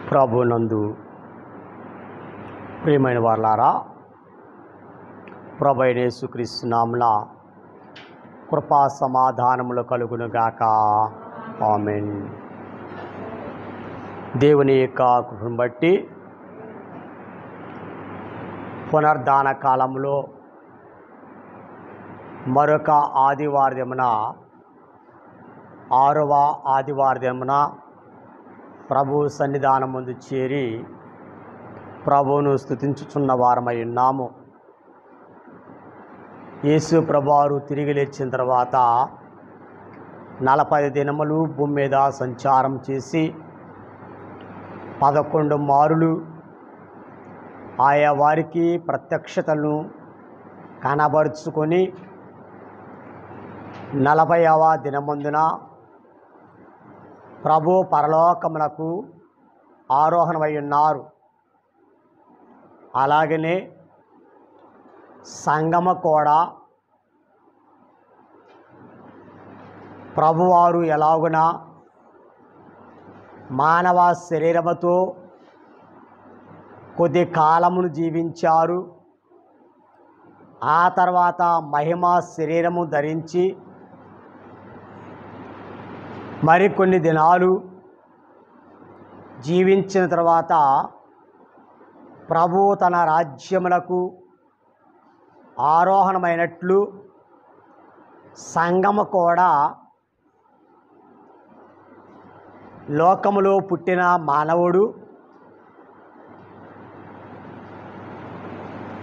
ప్రభునందు ప్రియమైన వారలారా, ప్రభు అయిన యేసుక్రీస్తు నామమున కృపా సమాధానములు కలుగును గాక. ఆమేన్. దేవుని యొక్క కృపను బట్టి పునర్ధాన కాలంలో మరొక ఆదివారమున 6వ ఆదివారమున ప్రభు సన్నిధానం ముందు చేరి ప్రభువును స్తుతించుచున్న వారమై ఉన్నాము. యేసు ప్రభువారు తిరిగి లేచిన తర్వాత 40 దినములు భూమి మీద సంచారం చేసి 11 మారులు ఆయా వారికి ప్రత్యక్షతలను కనబరుచుకొని 40వ దినమందున ప్రభు పరలోకమునకు ఆరోహణమై ఉన్నారు. అలాగనే సంగమ కూడా ప్రభువారు ఎలాగున మానవ శరీరముతో కొద్ది కాలమును జీవించారు. ఆ తర్వాత మహిమ శరీరము ధరించి మరికొన్ని దినాలు జీవించిన తర్వాత ప్రభు తన రాజ్యమునకు ఆరోహణమైనట్లు సంగమ కూడా లోకములో పుట్టిన మానవుడు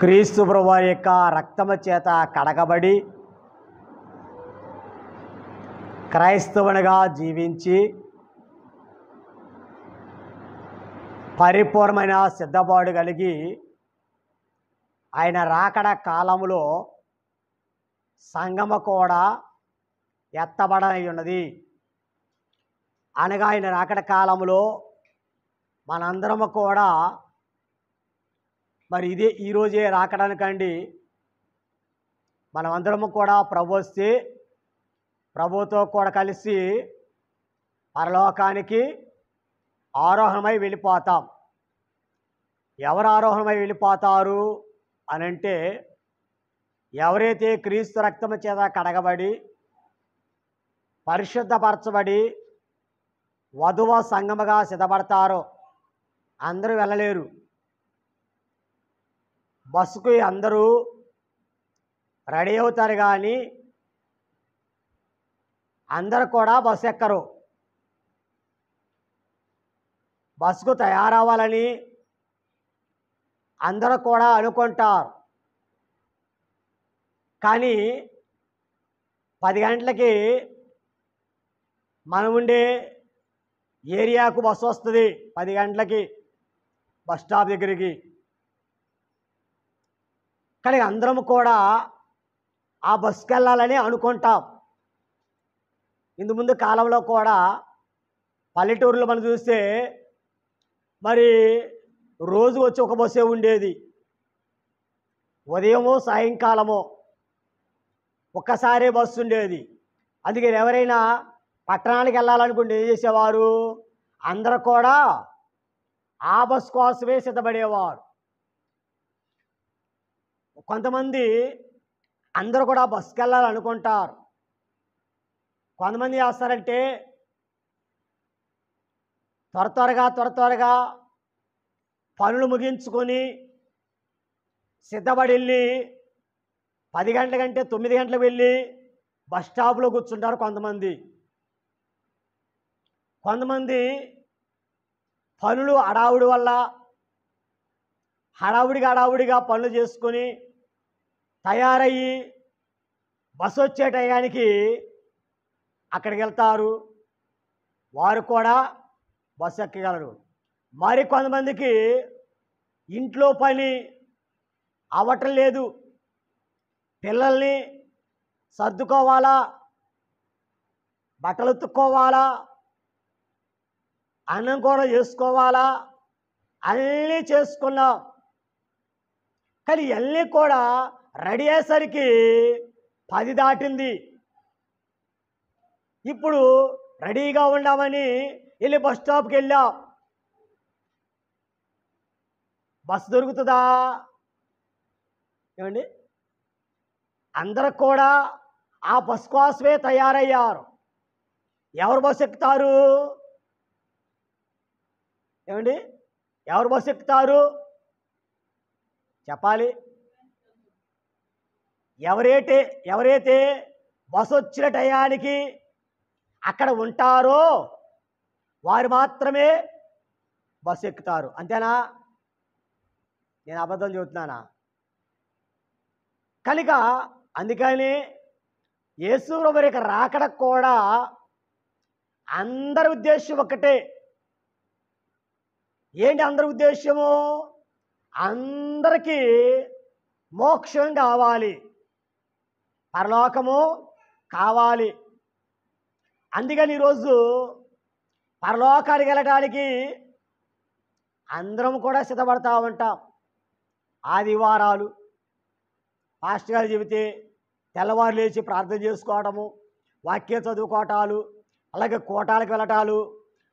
క్రీస్తు ప్రభువారి యొక్క రక్తము చేత కడగబడి క్రైస్తవునిగా జీవించి పరిపూర్ణమైన సిద్ధపాటు కలిగి ఆయన రాకడ కాలములో సంగమ కూడా ఎత్తబడనై ఉన్నది. అనగా ఆయన రాకడ కాలములో మనందరము కూడా మరి ఈరోజే రాకడానికండి మనమందరము కూడా ప్రభు వస్తే ప్రభుతో కూడా కలిసి పరలోకానికి ఆరోహణమై వెళ్ళిపోతాం. ఎవరు ఆరోహణమై వెళ్ళిపోతారు అనంటే, ఎవరైతే క్రీస్తు రక్తము చేత కడగబడి పరిశుద్ధపరచబడి వధువ సంగముగా సిద్ధపడతారో అందరూ వెళ్ళలేరు. బస్సుకు అందరూ రెడీ అవుతారు, కానీ అందరు కూడా బస్సు ఎక్కరు. బస్సుకు తయారవ్వాలని అందరూ కూడా అనుకుంటారు, కానీ 10 గంటలకి మనం ఉండే ఏరియాకు బస్సు వస్తుంది. 10 గంటలకి బస్ స్టాప్ దగ్గరికి. కానీ అందరం కూడా ఆ బస్సుకి వెళ్ళాలని అనుకుంటాం. ఇందు ముందు కాలంలో కూడా పల్లెటూరులో మనం చూస్తే మరి రోజు వచ్చి ఒక బస్సే ఉండేది. ఉదయమో సాయంకాలమో ఒక్కసారే బస్సు ఉండేది. అందుకని ఎవరైనా పట్టణానికి వెళ్ళాలనుకుంటే ఏం చేసేవారు? అందరూ కూడా ఆ బస్సు కోసమే సిద్ధపడేవారు. కొంతమంది అందరూ కూడా బస్సుకి వెళ్ళాలనుకుంటారు. కొంతమంది చేస్తారంటే త్వరగా పనులు ముగించుకొని సిద్ధపడి వెళ్ళి 10 గంటల కంటే 9 గంటలకు వెళ్ళి బస్ స్టాప్లో కూర్చుంటారు. కొంతమంది పనులు హడావుడి వల్ల హడావుడిగా పనులు చేసుకొని తయారయ్యి బస్సు వచ్చే టయానికి అక్కడికి వెళ్తారు. వారు కూడా బస్సు ఎక్కగలరు. మరి కొంతమందికి ఇంట్లో పని అవ్వటం లేదు. పిల్లల్ని సర్దుకోవాలా, బట్టలు ఉతుక్కోవాలా, అన్నం కూడా చేసుకోవాలా, అన్నీ చేసుకున్నాం. కానీ ఇవన్నీ కూడా రెడీ అయ్యేసరికి 10 దాటింది. ఇప్పుడు రెడీగా ఉండామని వెళ్ళి బస్ స్టాప్కి వెళ్ళాం. బస్సు దొరుకుతుందా? ఏమండి, అందరూ కూడా ఆ బస్సు కోసమే తయారయ్యారు. ఎవరు బస్సు ఎక్కుతారు? ఏమండి, ఎవరు బస్సు ఎక్కుతారు చెప్పాలి? ఎవరైతే బస్సు వచ్చిన టయానికి అక్కడ ఉంటారో వారు మాత్రమే బస్సు ఎక్కుతారు. అంతేనా? నేను అబద్ధం చెబుతున్నానా? కనుక అందుకని యేసు ప్రభువు యొక్క రాకడ కూడా అందరి ఉద్దేశం ఒకటే. ఏంటి అందరి ఉద్దేశము? అందరికీ మోక్షం కావాలి, పరలోకము కావాలి. అందుకని ఈరోజు పరలోకానికి వెళ్ళడానికి అందరం కూడా సిద్ధపడతా ఉంటాం. ఆదివారాలు పాస్టర్ గారు చెబితే తెల్లవారు లేచి ప్రార్థన చేసుకోవటము, వాక్యం చదువుకోవటాలు, అలాగే కోటాలకు వెళ్ళటాలు,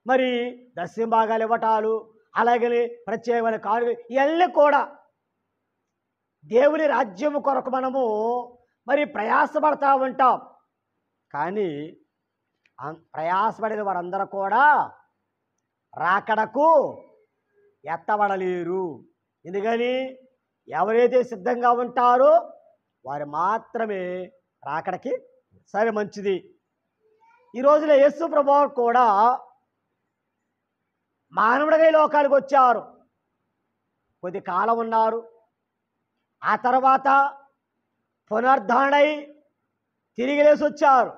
మరి దశమ భాగాలు ఇవ్వటాలు, అలాగే ప్రత్యేకమైన కానుకలు, ఇవన్నీ కూడా దేవుని రాజ్యము కొరకు మనము మరి ప్రయాసపడతా ఉంటాం. కానీ ప్రయాసపడిన వారందరూ కూడా రాకడకు ఎత్తబడలేరు. ఎందుకని? ఎవరైతే సిద్ధంగా ఉంటారో వారు మాత్రమే రాకడకి. సరే, మంచిది. ఈ రోజున యేసు ప్రభువు కూడా మానవుడిగా ఈ లోకానికి వచ్చారు. కొద్ది కాలం ఉన్నారు, ఆ తర్వాత పునరుద్ధరణై తిరిగి లేచి వచ్చారు.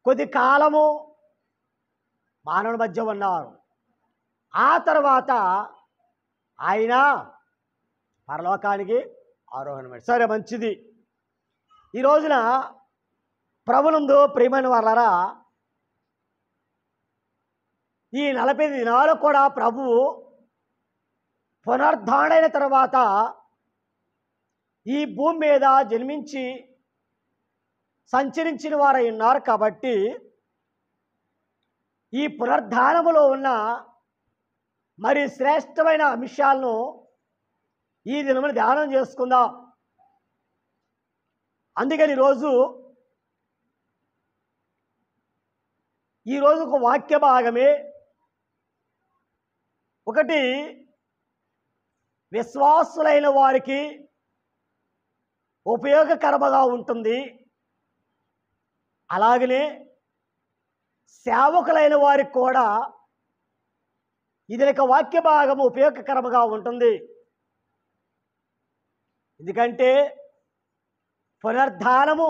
కొద్ది కాలము మానవుడి మధ్య ఉన్నారు, ఆ తర్వాత ఆయన పరలోకానికి ఆరోహణమైంది. సరే, మంచిది. ఈ రోజున ప్రభునందు ప్రియమైన వారలారా, ఈ 40 దినాలు కూడా ప్రభువు పునరుద్ధరణైన తర్వాత ఈ భూమి మీద జన్మించి సంచరించిన వారై ఉన్నారు. కాబట్టి ఈ పునరుద్ధానములో ఉన్న మరి శ్రేష్టమైన అంశాలను ఈ దినమున ధ్యానం చేసుకుందాం. అందుకని ఈరోజు ఒక వాక్య భాగమే ఒకటి విశ్వాసులైన వారికి ఉపయోగకరముగా ఉంటుంది, అలాగనే సేవకులైన వారికి కూడా ఇది ఒక వాక్య భాగము ఉపయోగకరముగా ఉంటుంది. ఎందుకంటే పునరుద్ధానము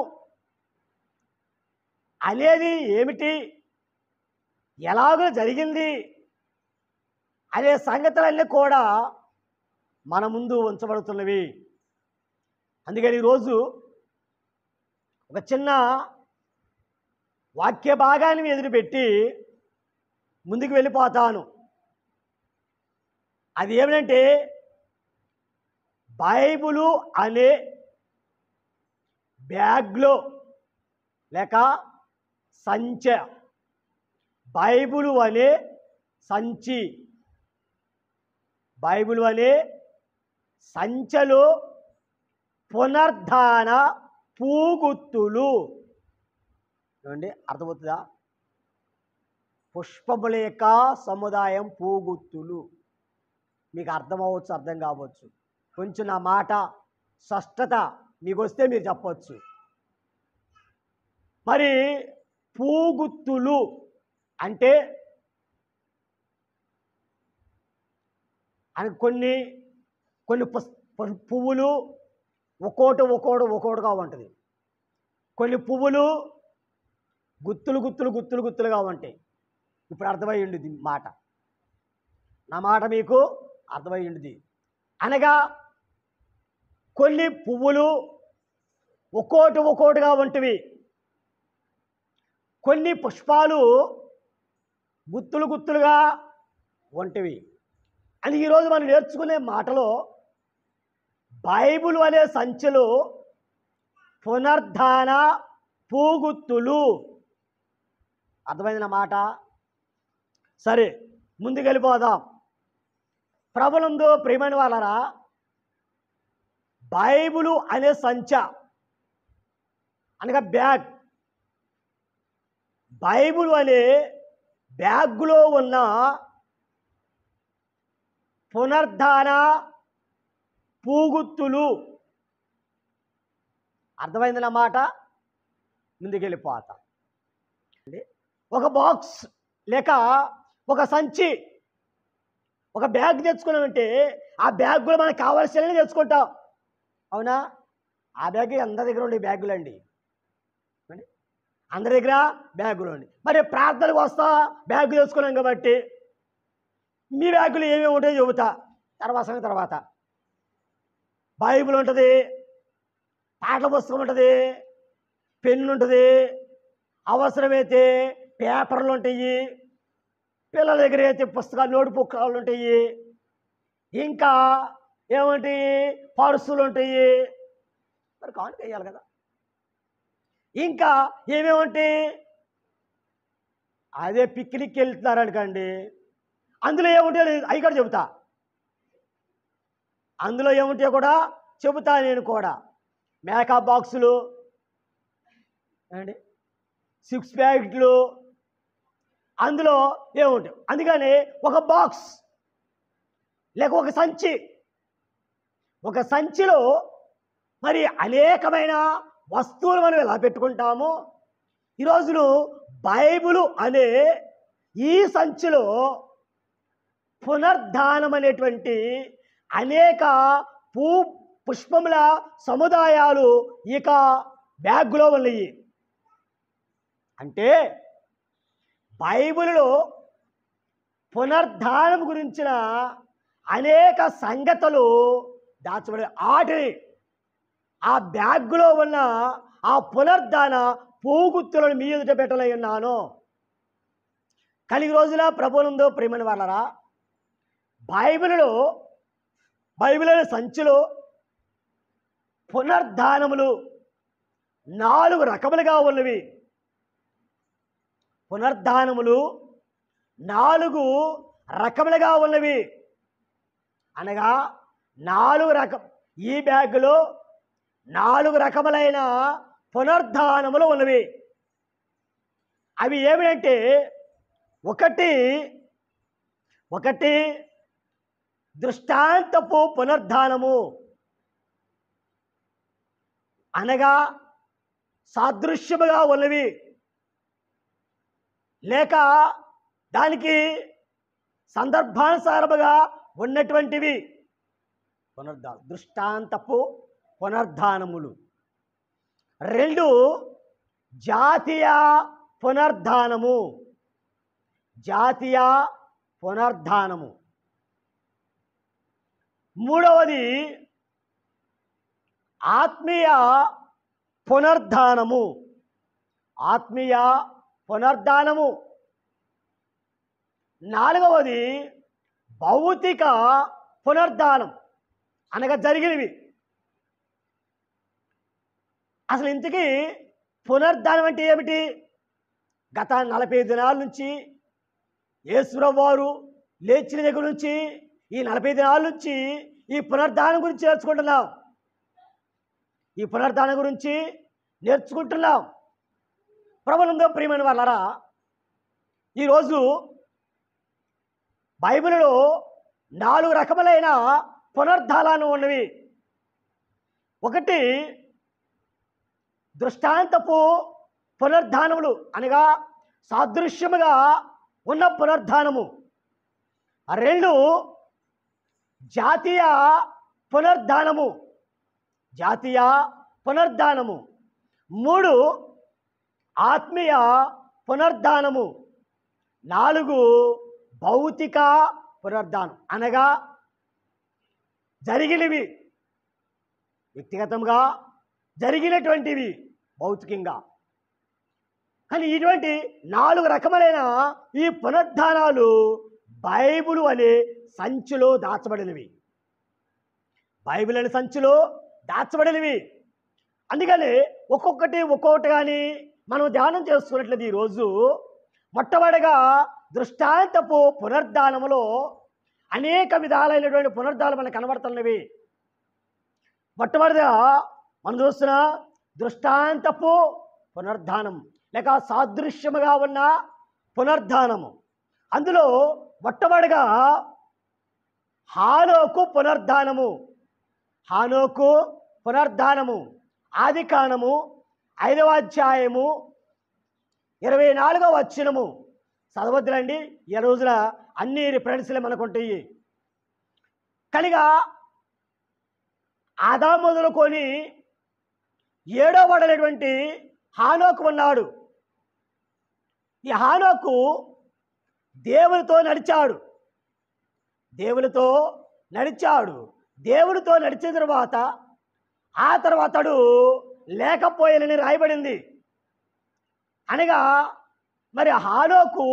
అనేది ఏమిటి, ఎలాగో జరిగింది అనే సంగతులన్నీ కూడా మన ముందు ఉంచబడుతున్నవి. అందుకని ఈరోజు ఒక చిన్న వాక్య భాగాన్ని ఎదురుపెట్టి ముందుకు వెళ్ళిపోతాను. అది ఏమిటంటే, బైబిలు అనే బ్యాగ్లో లేక సంచి, బైబిలు అనే సంచి, బైబిలు అనే సంచిలో పునరుద్ధాన పూగుత్తులు. ఏమండి, అర్థమవుతుందా? పుష్పముల యొక్క సముదాయం పూగుత్తులు. మీకు అర్థమవచ్చు, అర్థం కావచ్చు. కొంచెం నా మాట స్పష్టత మీకు వస్తే మీరు చెప్పవచ్చు. మరి పూగుత్తులు అంటే కొన్ని పువ్వులు ఒక్కోటిగా ఉంటుంది. కొన్ని పువ్వులు గుత్తులుగా ఉంటాయి. ఇప్పుడు అర్థమై ఉండిద్ది మాట, నా మాట మీకు అర్థమై ఉండిద్ది. అనగా కొన్ని పువ్వులు ఒక్కోటిగా ఉంటవి, కొన్ని పుష్పాలు గుత్తులుగా ఉంటవి. అని ఈరోజు మనం నేర్చుకునే మాటలో బైబిల్ అనే సంచిలో పునరుద్ధాన పూగుత్తులు. అర్థమైంది నా మాట? సరే, ముందుకు వెళ్ళిపోదాం. ప్రభునందు ప్రియమైన వాళ్ళరా, బైబిలు అనే సంచ అనగా బ్యాగ్, బైబిల్ అనే బ్యాగులో ఉన్న పునర్ధాన పూగుత్తులు. అర్థమైందన్నమాట. ముందుకెళ్ళిపోతా. ఒక బాక్స్ లేక ఒక సంచి, ఒక బ్యాగ్ తెచ్చుకున్నామంటే ఆ బ్యాగ్లో మనకు కావాల్సినవి తెచ్చుకుంటాం. అవునా? ఆ బ్యాగ్ అందరి దగ్గర ఉండే బ్యాగులు అండి, అందరి దగ్గర బ్యాగులు అండి. మరి ప్రార్థనకు వస్తా బ్యాగులు తెచ్చుకున్నాం కాబట్టి మీ బ్యాగులు ఏమేమి ఉంటాయో చెబుతా తర్వాత. బైబిల్ ఉంటుంది, పాటల పుస్తకం ఉంటుంది, పెన్ను ఉంటుంది, అవసరమైతే పేపర్లు ఉంటాయి, పిల్లల దగ్గర అయితే పుస్తకాలు నోటు పుస్తకాలు ఉంటాయి, ఇంకా ఏముంటాయి పర్సులు ఉంటాయి. మరి కానుక వేయాలి కదా. ఇంకా ఏమేముంటాయి, అదే పిక్నిక్ వెళ్తున్నారు అనుకోండి, అందులో ఏముంటాయో అవి కూడా చెబుతా. అందులో ఏముంటాయో కూడా చెబుతా నేను కూడా. మేకప్ బాక్సులు అండి, 6 ప్యాకెట్లు, అందులో ఏముంటాయి. అందుకని ఒక బాక్స్ లేక ఒక సంచిలో మరి అనేకమైన వస్తువులు మనం ఎలా పెట్టుకుంటామో, ఈరోజులు బైబిలు అనే ఈ సంచిలో పునర్ధానం అనేటువంటి అనేక పుష్పముల సముదాయాలు ఇక బ్యాగులో ఉన్నాయి. అంటే బైబిల్లో పునర్ధానం గురించిన అనేక సంగతులు దాచబడి ఆటిని ఆ బ్యాగులో ఉన్న ఆ పునర్ధాన పూగుత్తులను మీ ఎదుట పెట్టలై ఉన్నాను. కలిగి రోజుల ప్రభువునందు ప్రియమైన వాళ్ళరా, బైబిల్ సంచిలో పునర్ధానములు 4 రకములుగా ఉన్నవి. పునర్ధానములు 4 రకములుగా ఉన్నవి అనగా 4 ఈ బ్యాగులో 4 రకములైన పునర్ధానములు ఉన్నవి. అవి ఏమిటంటే, ఒకటి దృష్టాంతపు పునర్ధానము అనగా సాదృశ్యముగా ఉన్నవి, లేక దానికి సందర్భానుసారముగా ఉన్నటువంటివి పునర్ధానం, దృష్టాంతపు పునర్ధానములు. 2 జాతీయ పునర్ధానము, మూడవది ఆత్మీయ పునర్ధానము, నాలుగవది భౌతిక పునర్ధానం అనగా జరిగినవి. అసలు ఇంతకీ పునర్ధానం అంటే ఏమిటి? గత 40 దినాల నుంచి యేసుప్రభువు వారు లేచిన దగ్గర నుంచి ఈ 40 దినాల నుంచి ఈ పునర్ధానం గురించి నేర్చుకుంటున్నాం. ప్రభువునందు ప్రియమైన వాళ్ళరా, ఈరోజు బైబిల్లో 4 రకములైన పునర్ధానాలు ఉన్నవి. ఒకటి దృష్టాంతపు పునర్ధానములు అనగా సాదృశ్యముగా ఉన్న పునర్ధానము. 2 జాతీయ పునర్ధానము, 3 ఆత్మీయ పునర్ధానము, 4 భౌతిక పునర్ధానం అనగా జరిగినవి, వ్యక్తిగతంగా జరిగినటువంటివి భౌతికంగా. కానీ ఇటువంటి 4 రకములైన ఈ పునర్ధానాలు బైబిలు అనే సంచిలో దాచబడినవి. అందుకని ఒక్కొక్కటి కానీ మనం ధ్యానం చేసుకున్నట్లయితే ఈరోజు మొట్టమొదటిగా దృష్టాంతపు పునర్ధానములో అనేక విధాలైనటువంటి పునరుద్ధాలు మనకు కనబడుతున్నవి. మొట్టమొదటిగా మనం చూస్తున్న దృష్టాంతపు పునరుద్ధానం లేక సాదృశ్యముగా ఉన్న పునరుద్ధానము. అందులో మొట్టమొదటిగా హానోకు పునరుద్ధానము. హానోకు పునరుద్ధానము ఆదికాండము 5వ అధ్యాయము 24వ వచనము చదవద్దులండి. ఈ రోజున అన్ని రిఫరెన్స్లే మనకుంటాయి. కనుక ఆదాము మొదలుకొని 7వ వాడైనటువంటి హానోకు ఉన్నాడు. ఈ హానోకు దేవునితో నడిచాడు. దేవునితో నడిచిన తర్వాత ఆ తర్వాత లేకపోయానని రాయబడింది. అనగా మరి హానోకు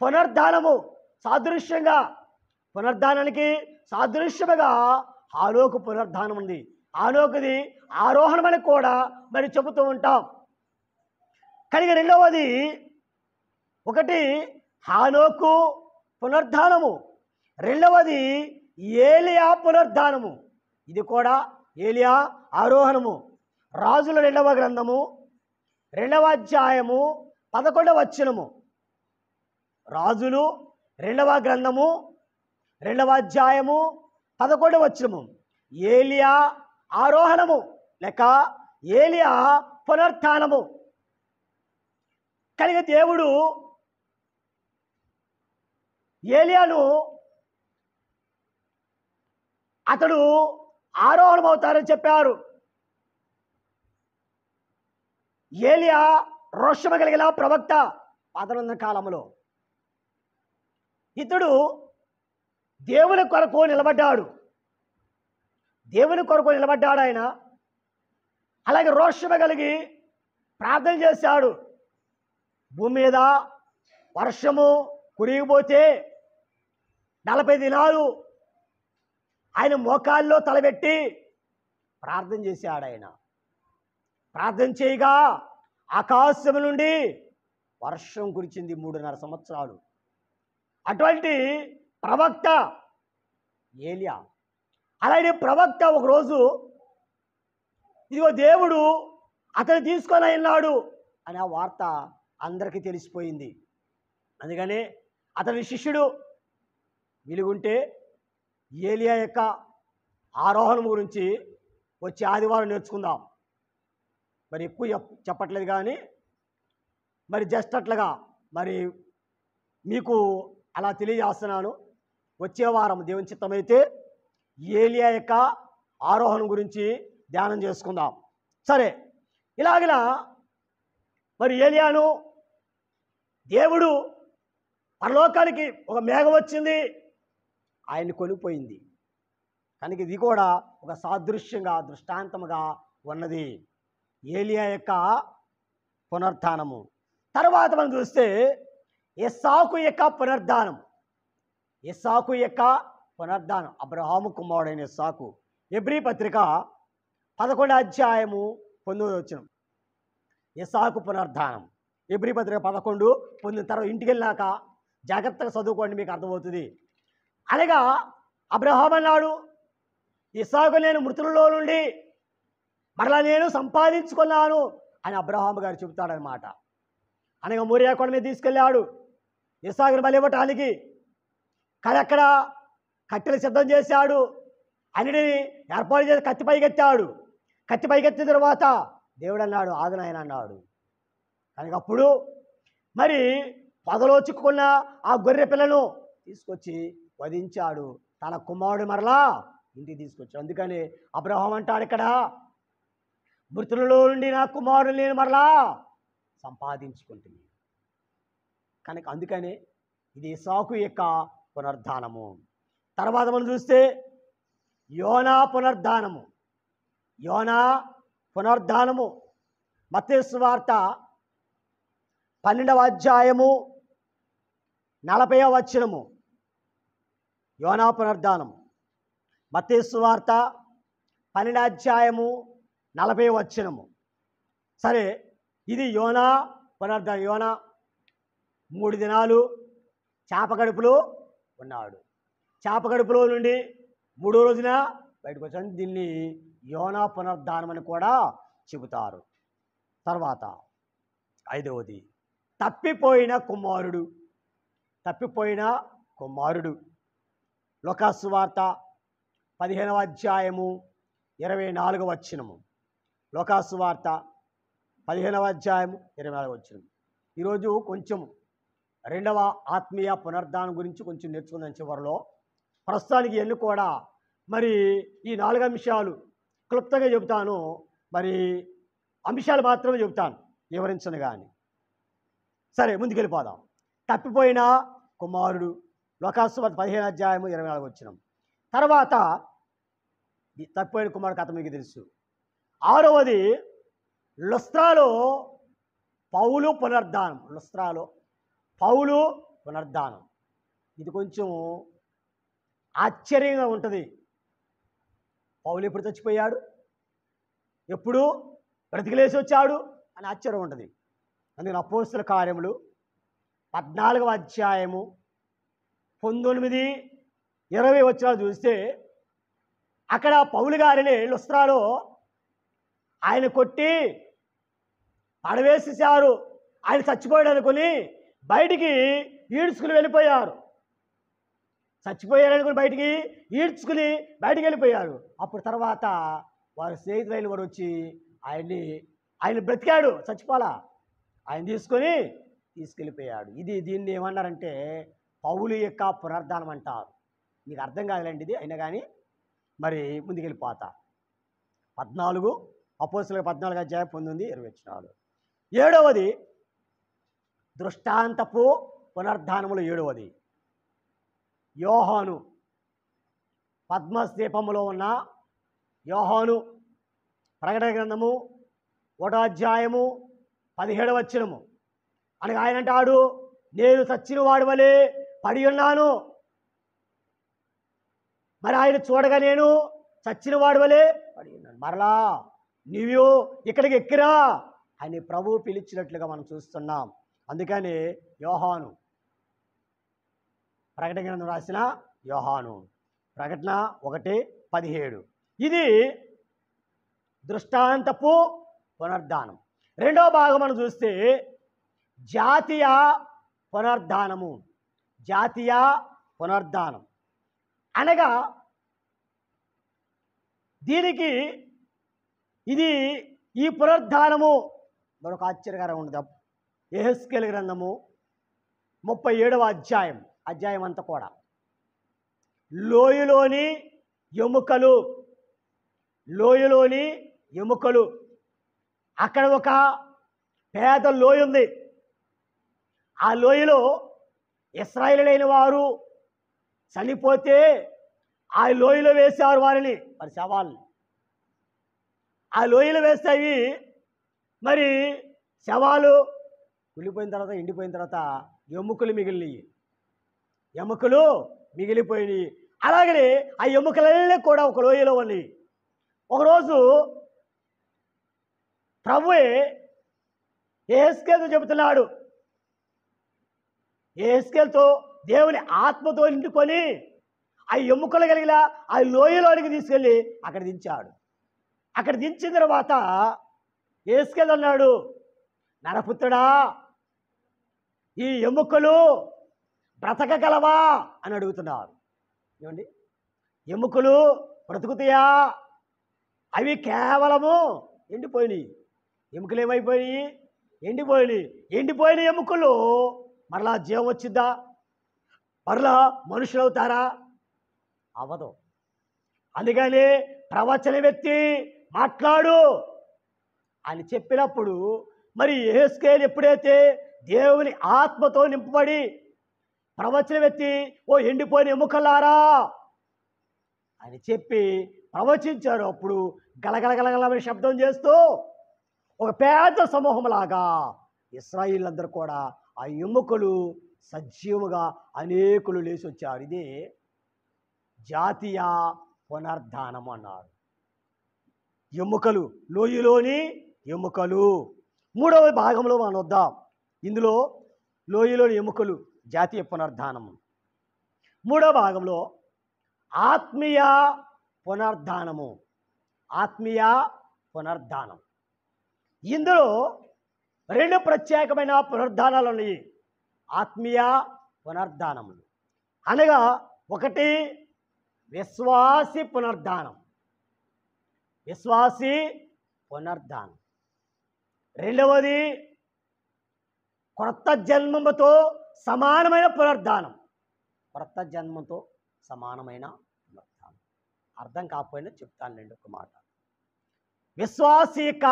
పునరుద్ధానము పునరుద్ధానానికి సాదృశ్యముగా హానోకు పునరుద్ధానం ఉంది. హానోకుది ఆరోహణమని కూడా మరి చెబుతూ ఉంటాం. కనుక రెండవది ఒకటి హానోకు పునరుద్ధానము, రెండవది ఏలియా పునరుద్ధానము. ఇది కూడా ఏలియా ఆరోహణము. రాజుల 2వ గ్రంథము 2వ అధ్యాయము 11వ వచనము. రాజులు 2వ గ్రంథము 2వ అధ్యాయము 11వ వచనము. ఏలియా ఆరోహణము లేక ఏలియా పునరుత్థానము. కనుక దేవుడు ఏలియాను అతడు ఆరోహణమవుతారని చెప్పారు. ఏలియా రోషము కలిగిన ప్రవక్త పాతనున్న కాలంలో. ఇతడు దేవుని కొరకు నిలబడ్డాడు. ఆయన. అలాగే రోషము కలిగి ప్రార్థన చేశాడు. భూమి మీద వర్షము కురిగిపోతే 40 దినాలు ఆయన మోకాల్లో తలబెట్టి ప్రార్థన చేశాడు. ఆయన ప్రార్థన చేయగా ఆకాశం నుండి వర్షం కురిచింది 3.5 సంవత్సరాలు. అటువంటి ప్రవక్త ఏలియా. అలాగే ప్రవక్త ఒకరోజు ఇదిగో దేవుడు అతను తీసుకొని ఉన్నాడు అనే ఆ వార్త అందరికీ తెలిసిపోయింది. అందుకని అతని శిష్యుడు వెలుగుంటే ఏలియా యొక్క ఆరోహణం గురించి వచ్చే ఆదివారం నేర్చుకుందాం. మరి ఎక్కువ చెప్పట్లేదు కానీ మరి జస్ట్ అట్లాగా మరి మీకు అలా తెలియజేస్తున్నాను. వచ్చే వారం దేవుని చిత్తమైతే ఏలియా యొక్క ఆరోహణం గురించి ధ్యానం చేసుకుందాం. సరే, ఇలాగలా మరి ఏలియాను దేవుడు పరలోకానికి ఒక మేఘం వచ్చింది, ఆయన్ని కొనిపోయింది. కనుక ఇది కూడా ఒక సాదృశ్యంగా దృష్టాంతముగా ఉన్నది ఏలియా యొక్క పునరుత్థానము. తర్వాత మనం చూస్తే ఇస్సాకు యొక్క పునరుద్ధానం. అబ్రహాము కుమారుడైన ఇస్సాకు. హెబ్రీ పత్రిక 11వ అధ్యాయము 9వ వచనం. ఇస్సాకు పునరుద్ధానం. హెబ్రీ పత్రిక 11 పొందిన తర్వాత ఇంటికి వెళ్ళాక జాగ్రత్తగా చదువుకోండి, మీకు అర్థమవుతుంది. అనగా అబ్రహాము అన్నాడు, ఇస్సాకు నేను మృతులలో నుండి మరలా నేను సంపాదించుకున్నాను అని అబ్రహాము గారు చెబుతాడనమాట. అనగా మోరియా కొండ మీద తీసుకెళ్ళాడు ఇస్సాకుని బలి ఇవ్వటానికి. కానీ అక్కడ కట్టెలు సిద్ధం చేశాడు, అన్నిటిని ఏర్పాటు చేసి కత్తి పైకెత్తాడు. కత్తి పైకెత్తిన తర్వాత దేవుడు అన్నాడు, ఆగునాయన అన్నాడు. కనుక అప్పుడు మరి పొదలో చిక్కుకున్న ఆ గొర్రె పిల్లను తీసుకొచ్చి వధించాడు. తన కుమారుడు మరలా ఇంటికి తీసుకొచ్చాడు. అందుకని అబ్రహాం అంటాడు ఇక్కడ, మృతులలో నుండి నా కుమారుడు నేను మరలా సంపాదించుకుంటుంది. కనుక అందుకని ఇది ఇస్సాకు యొక్క పునరుద్ధానము. తర్వాత మనం చూస్తే యోనా పునరుద్ధానము. మత్తయి సువార్త 12వ అధ్యాయము 40వ వచనము. యోనా పునరుద్ధానం. మత్తయి సువార్త 12వ అధ్యాయము 40వ వచనము. సరే, ఇది యోనా పునరుద్ధానం. యోనా 3 దినాలు చేప కడుపులో ఉన్నాడు. చేప కడుపులో నుండి మూడో రోజున బయటకు వచ్చాను. దీన్ని యోనా పునరుద్ధానం అని కూడా చెబుతారు. తర్వాత 5వది తప్పిపోయిన కుమారుడు. తప్పిపోయిన కుమారుడు లూకాసు సువార్త 15వ అధ్యాయము 24వ వచనము. లూకాసు సువార్త 15వ అధ్యాయము 24వ వచనం. ఈరోజు కొంచెం రెండవ ఆత్మీయ పునరుద్ధానం గురించి కొంచెం నేర్చుకుందాం చివరిలో. ప్రస్తుతానికి ఎన్ని కూడా మరి ఈ 4 అంశాలు క్లుప్తంగా చెబుతాను. మరి అంశాలు మాత్రమే చెబుతాను, వివరించను కానీ. సరే, ముందుకెళ్ళిపోదాం. తప్పిపోయిన కుమారుడు లూకాసు సువార్త 15వ అధ్యాయము 24వ వచనం. తర్వాత ఈ తప్పిపోయిన కుమారుడు కథ మీకు తెలుసు. 6వది లుస్త్రాలో పౌలు పునరుద్ధానం. లుస్త్రాలో పౌలు పునరుద్ధానం. ఇది కొంచెం ఆశ్చర్యంగా ఉంటుంది. పౌలు ఎప్పుడు చచ్చిపోయాడు, ఎప్పుడు బ్రతికిలేసి వచ్చాడు అని ఆశ్చర్యం ఉంటుంది. అందుకని అపోస్తల కార్యములు 14వ అధ్యాయము 19, 20 వచనాలు చూస్తే అక్కడ పౌలు గారిని లుస్త్రాలో ఆయన కొట్టి పడవేసేసారు. ఆయన చచ్చిపోయాడు అనుకుని బయటికి ఈడ్చుకుని వెళ్ళిపోయారు. చచ్చిపోయారనుకుని బయటికి ఈడ్చుకుని బయటికి వెళ్ళిపోయారు. అప్పుడు తర్వాత వారి స్నేహితులైన వారు వచ్చి ఆయన బ్రతికాడు, చచ్చిపోలా, ఆయన తీసుకెళ్ళిపోయాడు. దీన్ని ఏమన్నారంటే పౌలు యొక్క పునరుద్ధానం అంటారు. మీకు అర్థం కాదులేండి ఇది, అయినా కానీ మరి ముందుకెళ్ళిపోతా. 14 అపోస్తలుల 14వ అధ్యాయం 19, 20 వచనాలు. 7వది దృష్టాంతపు పునరుద్ధానములు. 7వది యోహాను. పద్మస్తీపములో ఉన్న యోహాను ప్రకటన గ్రంథము 1వ అధ్యాయము 17వ వచనము. అనగా ఆయన అంటాడు, నేను చచ్చిన వాడి వలె పడి ఉన్నాను. మరి ఆయన చూడగా నేను చచ్చిన వాడి వలె పడి ఉన్నాను. మరలా నీవు ఇక్కడికి ఎక్కిరా అని ప్రభువు పిలిచినట్లుగా మనం చూస్తున్నాం. అందుకని యోహాను, ప్రకటన గ్రంథం రాసిన యోహాను, ప్రకటన 1:17. ఇది దృష్టాంతపు పునరుద్ధానం. రెండవ భాగం మనం చూస్తే జాతీయ పునరుద్ధానము. జాతీయ పునరుద్ధానం అనగా దీనికి ఈ పునరుద్ధానము మరొక ఆశ్చర్యకరంగా ఉంటుంది. యెహెజ్కేలు గ్రంథము 37వ అధ్యాయం అంతా కూడా లోయలోని ఎముకలు. అక్కడ ఒక పేద లోయ ఉంది. ఆ లోయలో ఇశ్రాయేలీయులైన వారు చనిపోతే ఆ లోయలో వేశారు వారి శవాల్ని. ఆ లోయలో వేస్తాయి. మరి శవాలు కుళ్ళిపోయిన తర్వాత, ఎండిపోయిన తర్వాత ఎముకలు మిగిలిపోయినాయి. అలాగనే ఆ ఎముకలన్నీ కూడా ఒక లోయలో ఉన్నాయి. ఒకరోజు ప్రభువే యెహెజ్కేలుతో చెబుతున్నాడు. యెహెజ్కేలుతో దేవుని ఆత్మతో నిండుకొని ఆ ఎముకలు కలిగిన ఆ లోయలోనికి తీసుకెళ్ళి అక్కడ దించాడు. అక్కడ దించిన తర్వాత యెహెజ్కేలు అన్నాడు, నరపుత్రుడా, ఈ ఎముకలు బ్రతకగలవా అని అడుగుతున్నారు. ఏమండి, ఎముకలు బ్రతుకుతాయా? అవి కేవలము ఎండిపోయినాయి. ఎముకలు ఏమైపోయినాయి? ఎండిపోయిన ఎముకలు మరలా జీవం వచ్చిద్దా? మరలా మనుషులు అవుతారా? అవ్వదు. అందుకని ప్రవచన వ్యక్తి మాట్లాడు అని చెప్పినప్పుడు మరి యెహెజ్కేలు ఎప్పుడైతే దేవుని ఆత్మతో నింపబడి ప్రవచన వ్యక్తి, ఓ ఎండిపోయిన ఎముకలారా అని చెప్పి ప్రవచించారు. అప్పుడు గలగలగలగల శబ్దం చేస్తూ ఒక పెద్ద సమూహంలాగా ఇశ్రాయేలీయులందరూ కూడా ఆ ఎముకలు సజీవముగా అనేకులు లేచి వచ్చారు. ఇదే జాతీయ పునరుద్ధానం అన్నారు. ఎముకలు, లోయలోని ఎముకలు. మూడవ భాగంలో మనం వద్దాం. ఇందులో లోయలోని ఎముకలు జాతీయ పునరుద్ధానం. మూడవ భాగంలో ఆత్మీయ పునరుద్ధానము. ఆత్మీయ పునరుద్ధానం. ఇందులో రెండు ప్రత్యేకమైన పునరుద్ధానాలు ఉన్నాయి. ఆత్మీయ పునరుద్ధానములు అనగా ఒకటి విశ్వాసి పునరుద్ధానం. విశ్వాసి పునరుద్ధానం. రెండవది క్రొత్త జన్మముతో సమానమైన పునరుద్ధానం. క్రొత్త జన్మతో సమానమైన పునరుద్ధానం. అర్థం కాకపోయినా చెప్తానులేండి ఒక మాట. విశ్వాసి యొక్క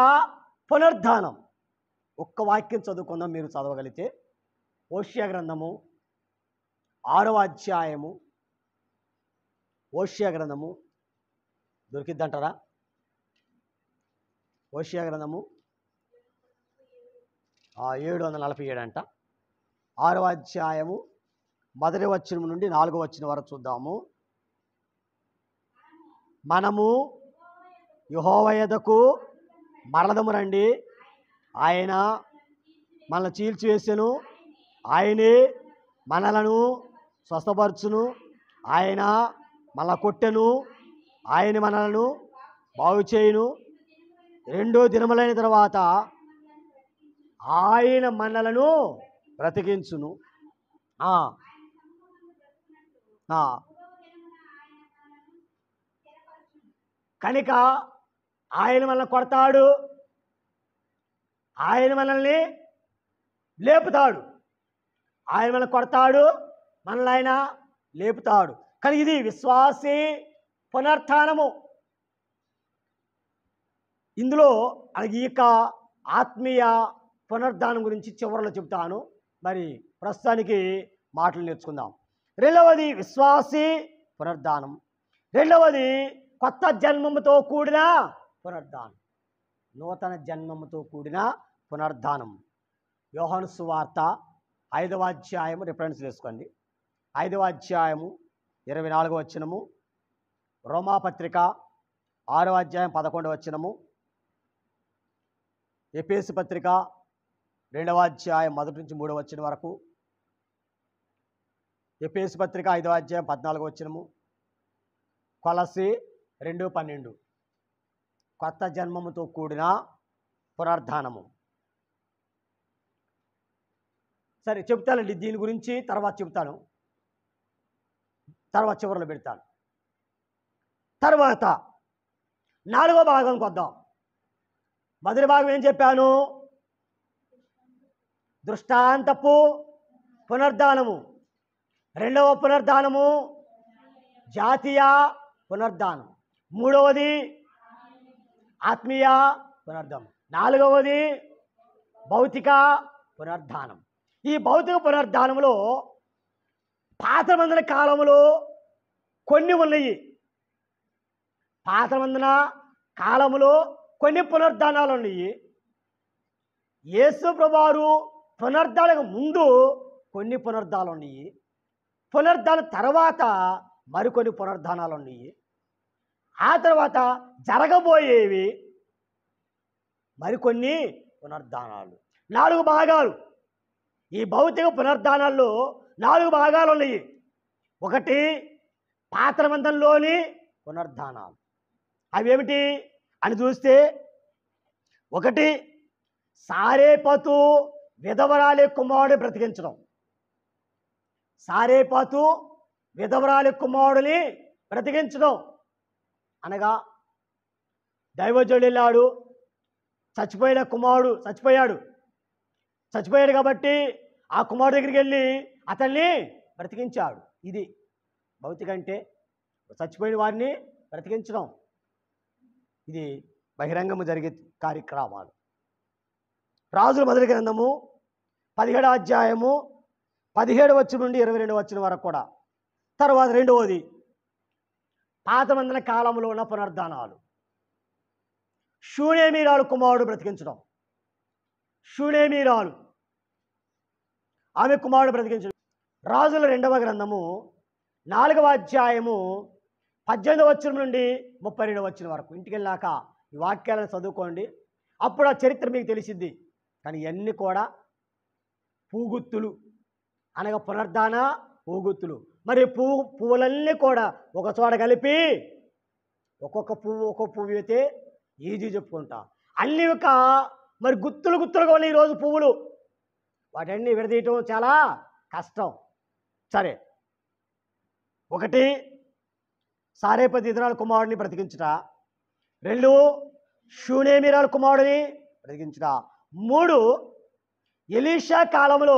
పునరుద్ధానం ఒక్క వాక్యం చదువుకుందాం, మీరు చదవగలిగితే. హోషేయ గ్రంథము 6వ అధ్యాయము. హోషేయ గ్రంథము దొరికిద్దంటారా? హోషేయ గ్రంథము 747 అంట. 6వ అధ్యాయము 1వ వచనం నుండి 4వ వచనం వరకు చూద్దాము. మనము యెహోవా యొద్దకు మరలదము రండి, ఆయన మనల్ని చీల్చివేసెను, ఆయనే మనలను స్వస్థపరచును, ఆయన మనల్ని కొట్టెను, ఆయన మనలను బాగు చేయును, 2 దినములైన తర్వాత ఆయన మనలను బ్రతికించును. కనుక ఆయన మనల్ని కొడతాడు, ఆయన మనల్ని లేపుతాడు. ఆయన మనల్ని కొడతాడు, మనల్ని ఆయన లేపుతాడు. కానీ ఇది విశ్వాసి పునరుత్థానము. ఇందులో ఈ యొక్క ఆత్మీయ పునరుద్ధానం గురించి చివరిలో చెప్తాను. మరి ప్రస్తుతానికి మాటలు నేర్చుకుందాం. రెండవది విశ్వాసి పునరుద్ధానం. రెండవది కొత్త జన్మముతో కూడిన పునరుద్ధానం. నూతన జన్మముతో కూడిన పునరుద్ధానం. యోహాను సువార్త 5వ అధ్యాయము రిఫరెన్స్ చేసుకోండి. 5వ అధ్యాయము 24వ వచనము. రోమాపత్రిక 6వ అధ్యాయం 11వ వచనము. ఎఫెసు పత్రిక 2వ అధ్యాయం 1 నుంచి 3వ వచనం వరకు. ఎఫెసు పత్రిక 5వ అధ్యాయం 14వ వచనము. కొలస్సీ 2:12 కొత్త జన్మముతో కూడిన పునరుద్ధానము. సరే చెప్తానండి దీని గురించి, తర్వాత చెప్తాను, తర్వాత చివరిలో పెడతాను. తర్వాత 4వ భాగంకి వద్దాం. మొదటి భాగం ఏం చెప్పాను? దృష్టాంతపు పునరుద్ధానము. రెండవ పునరుద్ధానము జాతీయ పునరుద్ధానం. మూడవది ఆత్మీయ పునరుద్ధానం. నాలుగవది భౌతిక పునరుద్ధానం. ఈ భౌతిక పునరుద్ధానంలో పాత నిబంధన కాలంలో కొన్ని ఉన్నాయి. పాత నిబంధన కాలంలో కొన్ని పునరుద్ధానాలు ఉన్నాయి. యేసు ప్రభువారు పునరుద్ధానకు ముందు కొన్ని పునరుద్ధానాలు ఉన్నాయి. పునరుద్ధానం తర్వాత మరికొన్ని పునరుద్ధానాలు ఉన్నాయి. ఆ తర్వాత జరగబోయేవి మరికొన్ని పునరుద్ధానాలు. 4 భాగాలు. ఈ భౌతిక పునరుద్ధానాల్లో 4 భాగాలు ఉన్నాయి. ఒకటి పాత నిబంధనలోని పునరుద్ధానాలు. అవేమిటి అని చూస్తే, ఒకటి సారేపతు విధవరాలి కుమారుడిని బ్రతికించడం. సారేపతు విధవరాలి కుమారుడిని బ్రతికించడం అనగా దైవజనుడు వెళ్ళాడు, చచ్చిపోయిన కుమారుడు చచ్చిపోయాడు కాబట్టి ఆ కుమారుడు దగ్గరికి వెళ్ళి అతన్ని బ్రతికించాడు. ఇది భౌతిక అంటే చచ్చిపోయిన వారిని బ్రతికించడం. ఇది బహిరంగము జరిగే కార్యక్రమాలు. రాజుల మొదటి గ్రంథము 17వ అధ్యాయము 17వ వచనం నుండి 22వ వచనం వరకు కూడా. తర్వాత రెండవది పాత నిబంధన కాలంలో ఉన్న పునరుద్ధానాలు. షూనేమీరాలు కుమారుడు బ్రతికించడం. షూనేమీరాలు ఆమె కుమారుడు బ్రతికించడం. రాజుల 2వ గ్రంథము 4వ అధ్యాయము 18వ వచనం నుండి 32వ వచనం వరకు. ఇంటికి వెళ్ళాక ఈ వాక్యాలను చదువుకోండి, అప్పుడు ఆ చరిత్ర మీకు తెలిసిద్ది. కానీ ఇవన్నీ కూడా పూగుత్తులు అనగా పునరుద్ధాన పూగుత్తులు. మరి పువ్వులన్నీ కూడా ఒక చోట కలిపి ఒక్కొక్క పువ్వు అయితే ఈజీ చెప్పుకుంటా. అన్ని ఒక మరి గుత్తులు గుత్తులుగా ఉన్నాయి ఈరోజు పువ్వులు. వాటన్ని విడదీయటం చాలా కష్టం. సరే, ఒకటి సారేపతి ఇతరాల కుమారుడిని బ్రతికించుట, 2 షూనేమిరాల కుమారుడిని బ్రతికించుట, 3 ఎలీషా కాలంలో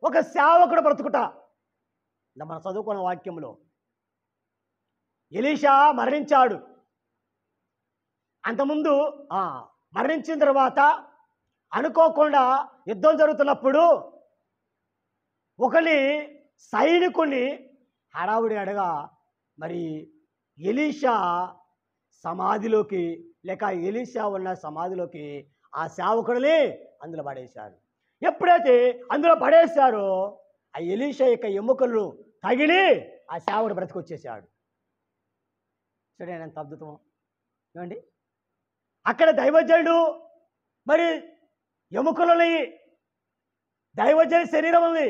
ఒక సేవకుడు బ్రతుకుట. మనం చదువుకున్న వాక్యంలో ఎలీషా మరణించాడు. అంతకుముందు మరణించిన తర్వాత అనుకోకుండా యుద్ధం జరుగుతున్నప్పుడు ఒకని సైనికుని హడావుడి అడగా మరి ఎలీషా సమాధిలోకి లేక ఎలీషా ఉన్న సమాధిలోకి ఆ సేవకుడిని అందులో పడేశారు. ఎప్పుడైతే అందులో పడేశారో ఆ ఎలీషా యొక్క ఎముకలు తగిలి ఆ సేవకుడు బ్రతికొచ్చేసాడు. చూడండి ఎంత అద్భుతం ఏమండి. అక్కడ దైవజనుడు మరి ఎముకలని దైవజనుడి శరీరం ఉంది.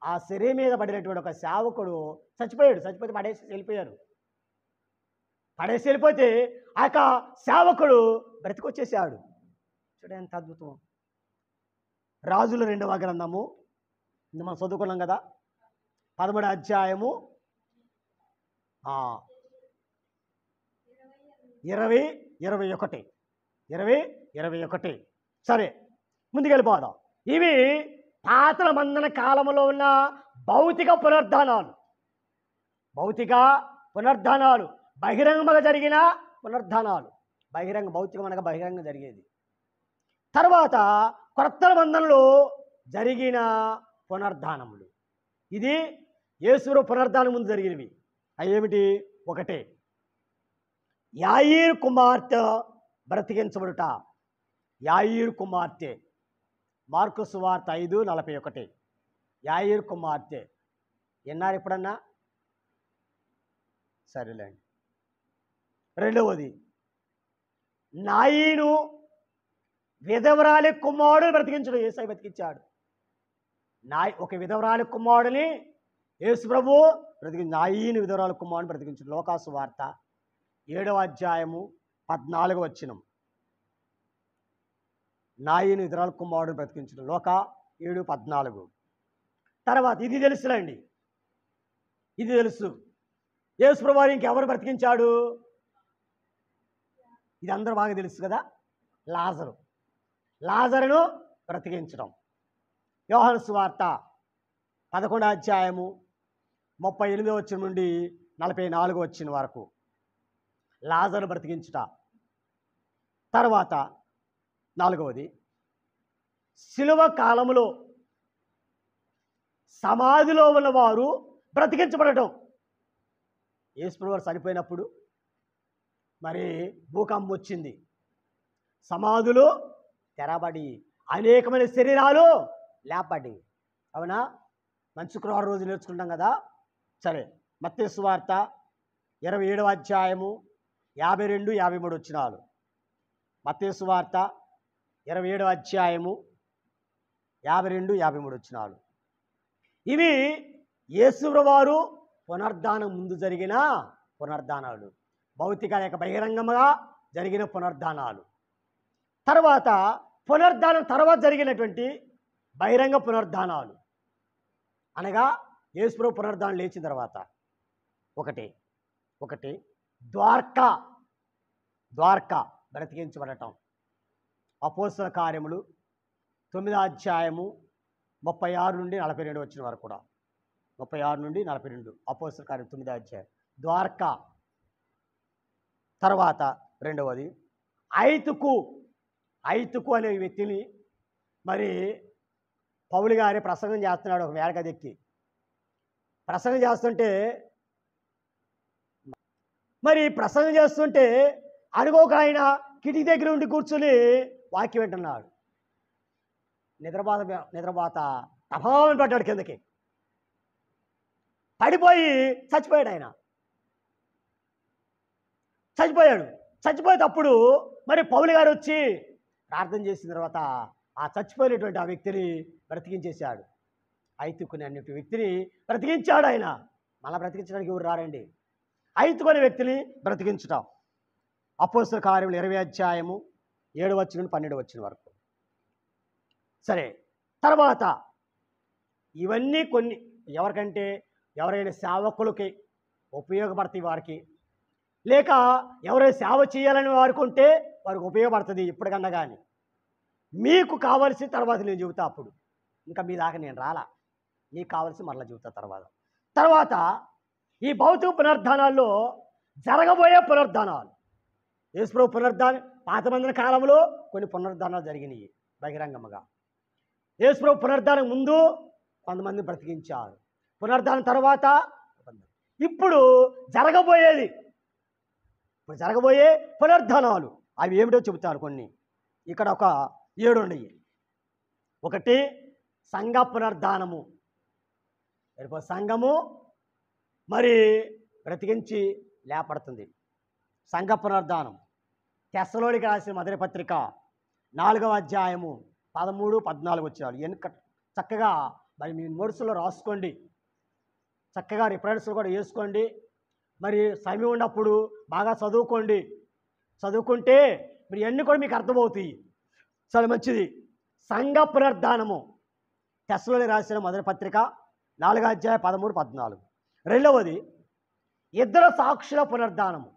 ఆ శరీరం మీద పడినటువంటి ఒక సేవకుడు చచ్చిపోతే పడేసి వెళ్ళిపోతే ఆ యొక్క సేవకుడు బ్రతికొచ్చేసాడు. చూడండి ఎంత అద్భుతం. రాజుల 2వ గ్రంథము మనం చదువుకున్నాం కదా, 13వ అధ్యాయము 20-21. సరే, ముందుకెళ్ళిపోదాం. ఇవి పాతల మందన కాలంలో ఉన్న భౌతిక పునరుద్ధానాలు, బహిరంగంగా జరిగిన పునరుద్ధానాలు. భౌతికమనగా బహిరంగంగా జరిగేది. తర్వాత కొత్త మందనలో జరిగిన పునరుద్ధానములు. ఇది యేసు పునరుద్ధానం ముందు జరిగినవి. అవి ఏమిటి? 1 యాయీరు కుమార్తె బ్రతికించబడుట. యాయీరు కుమార్తె, మార్కు సువార్త 5:41. యాయీరు కుమార్తె విన్నారు ఎప్పుడన్నా? సరేలేండి. 2వది నాయీను విధవరాలి కుమారుడు బ్రతికించడం. యేసయ్య బ్రతికించాడు. ఒక విధవరాలి కుమారుడిని యేసు ప్రభు నాయీను విధవరాలి కుమారుని బ్రతికించడం. లోకాసు వార్త 7వ అధ్యాయము 14. నాయీను విధవరాలి కుమారుడిని బ్రతికించడం. లోక 7:14. తర్వాత ఇది తెలుసులేండి, ఇది తెలుసు. యేసు ప్రభు ఇంకెవరు బ్రతికించాడు? ఇది అందరూ బాగా తెలుసు కదా. లాజరును బ్రతికించడం. యోహాను సువార్త 11వ అధ్యాయము 38 నుండి 44 వరకు లాజరు బ్రతికించుట. తర్వాత 4వది శిలువ కాలములో సమాధిలో ఉన్నవారు బ్రతికించబడటం. యేసు ప్రభువు చనిపోయినప్పుడు మరి భూకంపం వచ్చింది, సమాధులు తెరబడి అనేకమైన శరీరాలు లేపబడి. అవునా? మంచి శుక్రవారం రోజు నేర్చుకుంటాం కదా. సరే, మత్తయి సువార్త 27వ అధ్యాయము 52-53. మత్తయి సువార్త 27వ అధ్యాయము 52-53. ఇవి యేసు ప్రభువు పునరుద్ధానం ముందు జరిగిన పునరుద్ధానాలు, భౌతిక లేక బహిరంగంగా జరిగిన పునరుద్ధానాలు. తర్వాత పునరుద్ధానం తర్వాత జరిగినటువంటి బహిరంగ పునరుద్ధానాలు అనగా యేసు ప్రభు పునరుద్ధానం లేచిన తర్వాత. ఒకటి ద్వారకా బ్రతికించబడటం. అపోస్తల కార్యములు 9వ అధ్యాయము 36 నుండి 42 వరకు కూడా. 36 నుండి 42 అపోస్తల కార్యం 9వ అధ్యాయం ద్వారకా. తర్వాత 2వది ఐతుకు అనే వ్యక్తిని మరి పౌలు గారి ప్రసంగం చేస్తున్నాడు. ఒక మేడగదెక్కి ప్రసంగం చేస్తుంటే అనుకోక ఆయన కిటికీ దగ్గర ఉండి కూర్చుని వాక్యం వింటున్నాడు. నిద్రబాత ప్రభావం పడ్డాడు, కిందకి పడిపోయి చచ్చిపోయాడు. ఆయన చచ్చిపోయేటప్పుడు మరి పౌలు గారు వచ్చి ప్రార్థన చేసిన తర్వాత ఆ చచ్చిపోయినటువంటి ఆ వ్యక్తిని బ్రతికించేశాడు. ఐతుకుని అనే వ్యక్తిని బ్రతికించాడు ఆయన. మళ్ళీ బ్రతికించడానికి ఎవరు రారండి. ఐదుగుని వ్యక్తిని బ్రతికించటం. అపోస్తల కార్యములు 20 అధ్యాయము 7-12 వరకు. సరే, తర్వాత ఇవన్నీ కొన్ని ఎవరికంటే ఎవరైనా సేవకులకి ఉపయోగపడతాయి వారికి, లేక ఎవరైనా సేవ చేయాలని వారికి ఉంటే వారికి ఉపయోగపడుతుంది ఇప్పటికన్నా. కానీ మీకు కావాల్సిన తర్వాత నేను చెబుతా. అప్పుడు ఇంకా మీ దాకా నేను రాలా, మీకు కావాల్సి మరలా చెబుతా తర్వాత ఈ భౌతిక పునరుద్ధానాల్లో జరగబోయే పునరుద్ధానాలు. యేసుప్రభు పునరుద్ధానం పాత మందిన కాలంలో కొన్ని పునరుద్ధానాలు జరిగినాయి బహిరంగముగా. యేసుప్రభు పునరుద్ధానం ముందు కొంతమంది బ్రతికించారు, పునరుద్ధానం తర్వాత. ఇప్పుడు జరగబోయే పునరుద్ధానాలు అవి ఏమిటో చెబుతారు కొన్ని. ఇక్కడ ఒక 7 ఉన్నాయి. ఒకటి సంఘ పునరుద్ధానము. సంఘము మరి బ్రతికించి లేపడుతుంది. సంఘ పునరుద్ధానం తెస్సలోనికి రాసిన మొదటి పత్రిక 4వ అధ్యాయము 13-14 వెనుక చక్కగా మరి మీ నోట్స్లో రాసుకోండి, చక్కగా రిఫరెన్స్లు కూడా వేసుకోండి. మరి సమయం ఉన్నప్పుడు బాగా చదువుకోండి. చదువుకుంటే మరి అన్నీ కూడా మీకు అర్థమవుతాయి. చాలా మంచిది. సంఘ పునరుద్ధానము తెస్సలోనికి రాసిన మొదటి పత్రిక 4వ అధ్యాయం 13-14. రెండవది ఇద్దరు సాక్షుల పునరుద్ధానము.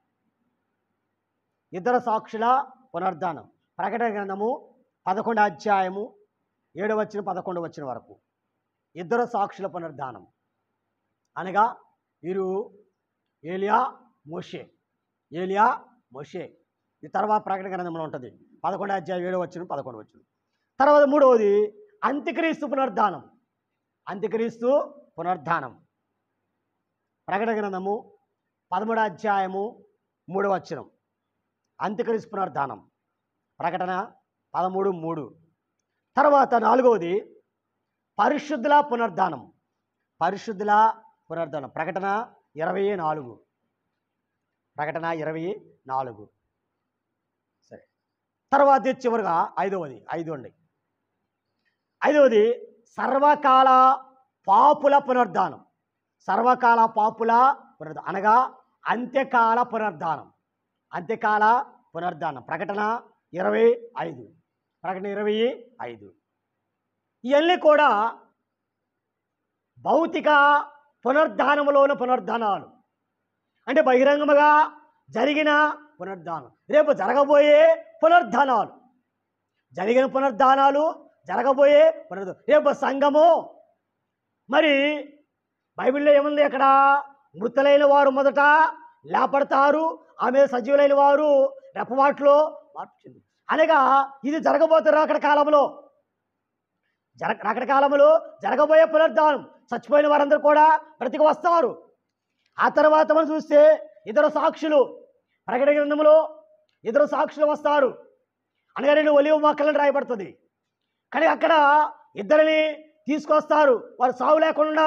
ఇద్దరు సాక్షుల పునరుద్ధానం ప్రకటన గ్రంథము 11వ అధ్యాయము 7-11 వరకు. ఇద్దరు సాక్షుల పునరుద్ధానం అనగా వీరు ఏలియా మోషే. ఈ తర్వాత ప్రకటన గ్రంథంలో ఉంటుంది 11వ అధ్యాయం 7-11. తర్వాత మూడవది అంత్యక్రీస్తు పునరుద్ధానం. అంత్యక్రీస్తు పునరుద్ధానం ప్రకటన గ్రంథము 13వ అధ్యాయము 3వ. అంత్యక్రీస్తు పునరుద్ధానం ప్రకటన 13:3. తర్వాత నాలుగవది పరిశుద్ధుల పునరుద్ధానం. ప్రకటన 24. ప్రకటన 24. సరే, తర్వాత చివరిగా ఐదవది సర్వకాల పాపుల పునరుద్ధానం. అనగా అంత్యకాల పునరుద్ధానం. ప్రకటన 25. ఇవన్నీ కూడా భౌతిక పునరుద్ధానములోని పునరుద్ధానాలు, అంటే బహిరంగముగా జరిగిన పునరుద్ధానం. రేపు జరగబోయే పునరుద్ధానాలు, జరిగిన పునరుద్ధానాలు, జరగబోయే పునరుద్ధానం. రేపు సంఘము మరి బైబిల్లో ఏముంది? అక్కడ మృతులైన వారు మొదట లేపడతారు, ఆమె సజీవులైన వారు రెప్పవాట్లో మార్పు చెంది. అనగా ఇది జరగబోతున్న రాకడ కాలంలో జరగబోయే పునరుద్ధానం. చచ్చిపోయిన వారందరూ కూడా బ్రతికి వస్తారు. ఆ తర్వాత మనం చూస్తే ఇద్దరు సాక్షులు, ప్రకటన గ్రంథంలో ఇద్దరు సాక్షులు వస్తారు. అనగా 2 ఒలీవ మొక్కలను రాయబడుతుంది. కానీ అక్కడ ఇద్దరిని తీసుకొస్తారు. వారు సావు లేకుండా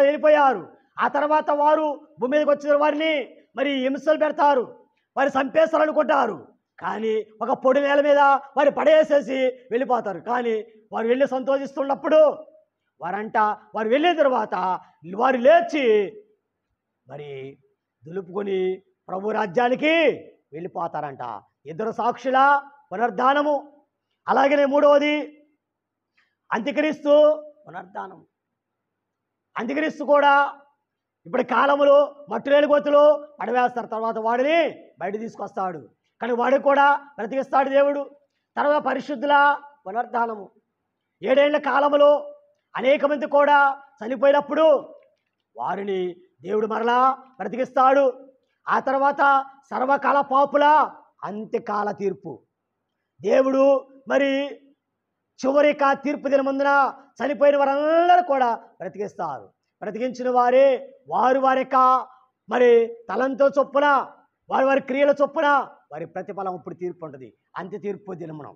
వెళ్ళిపోయారు. ఆ తర్వాత వారు భూమి మీదకి వచ్చిన వారిని మరి హింసలు పెడతారు, వారు చంపేస్తారనుకుంటారు. కానీ ఒక పొడి నేల మీద వారు పడేసేసి వెళ్ళిపోతారు. కానీ వారు వెళ్ళి సంతోషిస్తున్నప్పుడు వారు వెళ్ళిన తర్వాత వారు లేచి మరి దులుపుకొని ప్రభు రాజ్యానికి వెళ్ళిపోతారంట. ఇద్దరు సాక్షుల పునరుద్ధానము. అలాగనే మూడవది అంత్యక్రీస్తు పునరుద్ధానం. అంత్యక్రీస్తు కూడా ఇప్పుడు కాలంలో మట్టులేని గోతులో పడవేస్తారు. తర్వాత వాడిని బయట తీసుకొస్తాడు. కానీ వాడిని కూడా బ్రతికిస్తాడు దేవుడు. తర్వాత పరిశుద్ధుల పునరుద్ధానము. 7 ఏళ్ల కాలంలో అనేక మంది కూడా చనిపోయినప్పుడు వారిని దేవుడు మరలా బ్రతికిస్తాడు. ఆ తర్వాత సర్వకాల పాపుల అంత్యకాల తీర్పు. దేవుడు మరి చివరి తీర్పు దినమందున చనిపోయిన వారందరూ కూడా బ్రతికిస్తారు. బ్రతికించిన వారే వారి యొక్క మరి తలంతో చొప్పున వారి క్రియల చొప్పున వారి ప్రతిఫలం ఇప్పుడు తీర్పు ఉంటుంది. అంత్య తీర్పు దినమున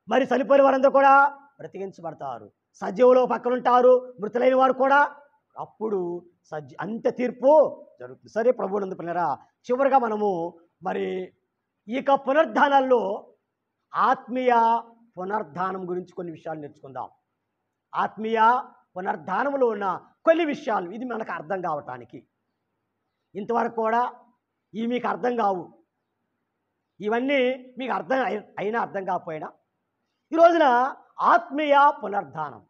మరి చనిపోయిన వారందరూ కూడా బ్రతికించబడతారు. సజీవులు పక్కనుంటారు, మృతులైన వారు కూడా. అప్పుడు అంత్య తీర్పు జరుగుతుంది. సరే ప్రభువునందు పిల్లరా, చివరిగా మనము మరి ఈ పునరుద్ధానాల్లో ఆత్మీయ పునరుద్ధానం గురించి కొన్ని విషయాలు నేర్చుకుందాం. ఆత్మీయ పునరుద్ధానంలో ఉన్న కొన్ని విషయాలు ఇది మనకు అర్థం కావటానికి. ఇంతవరకు కూడా ఇవి మీకు అర్థం కావు, ఇవన్నీ మీకు అయినా అర్థం కాకపోయినా ఈ రోజున ఆత్మీయ పునరుద్ధానం.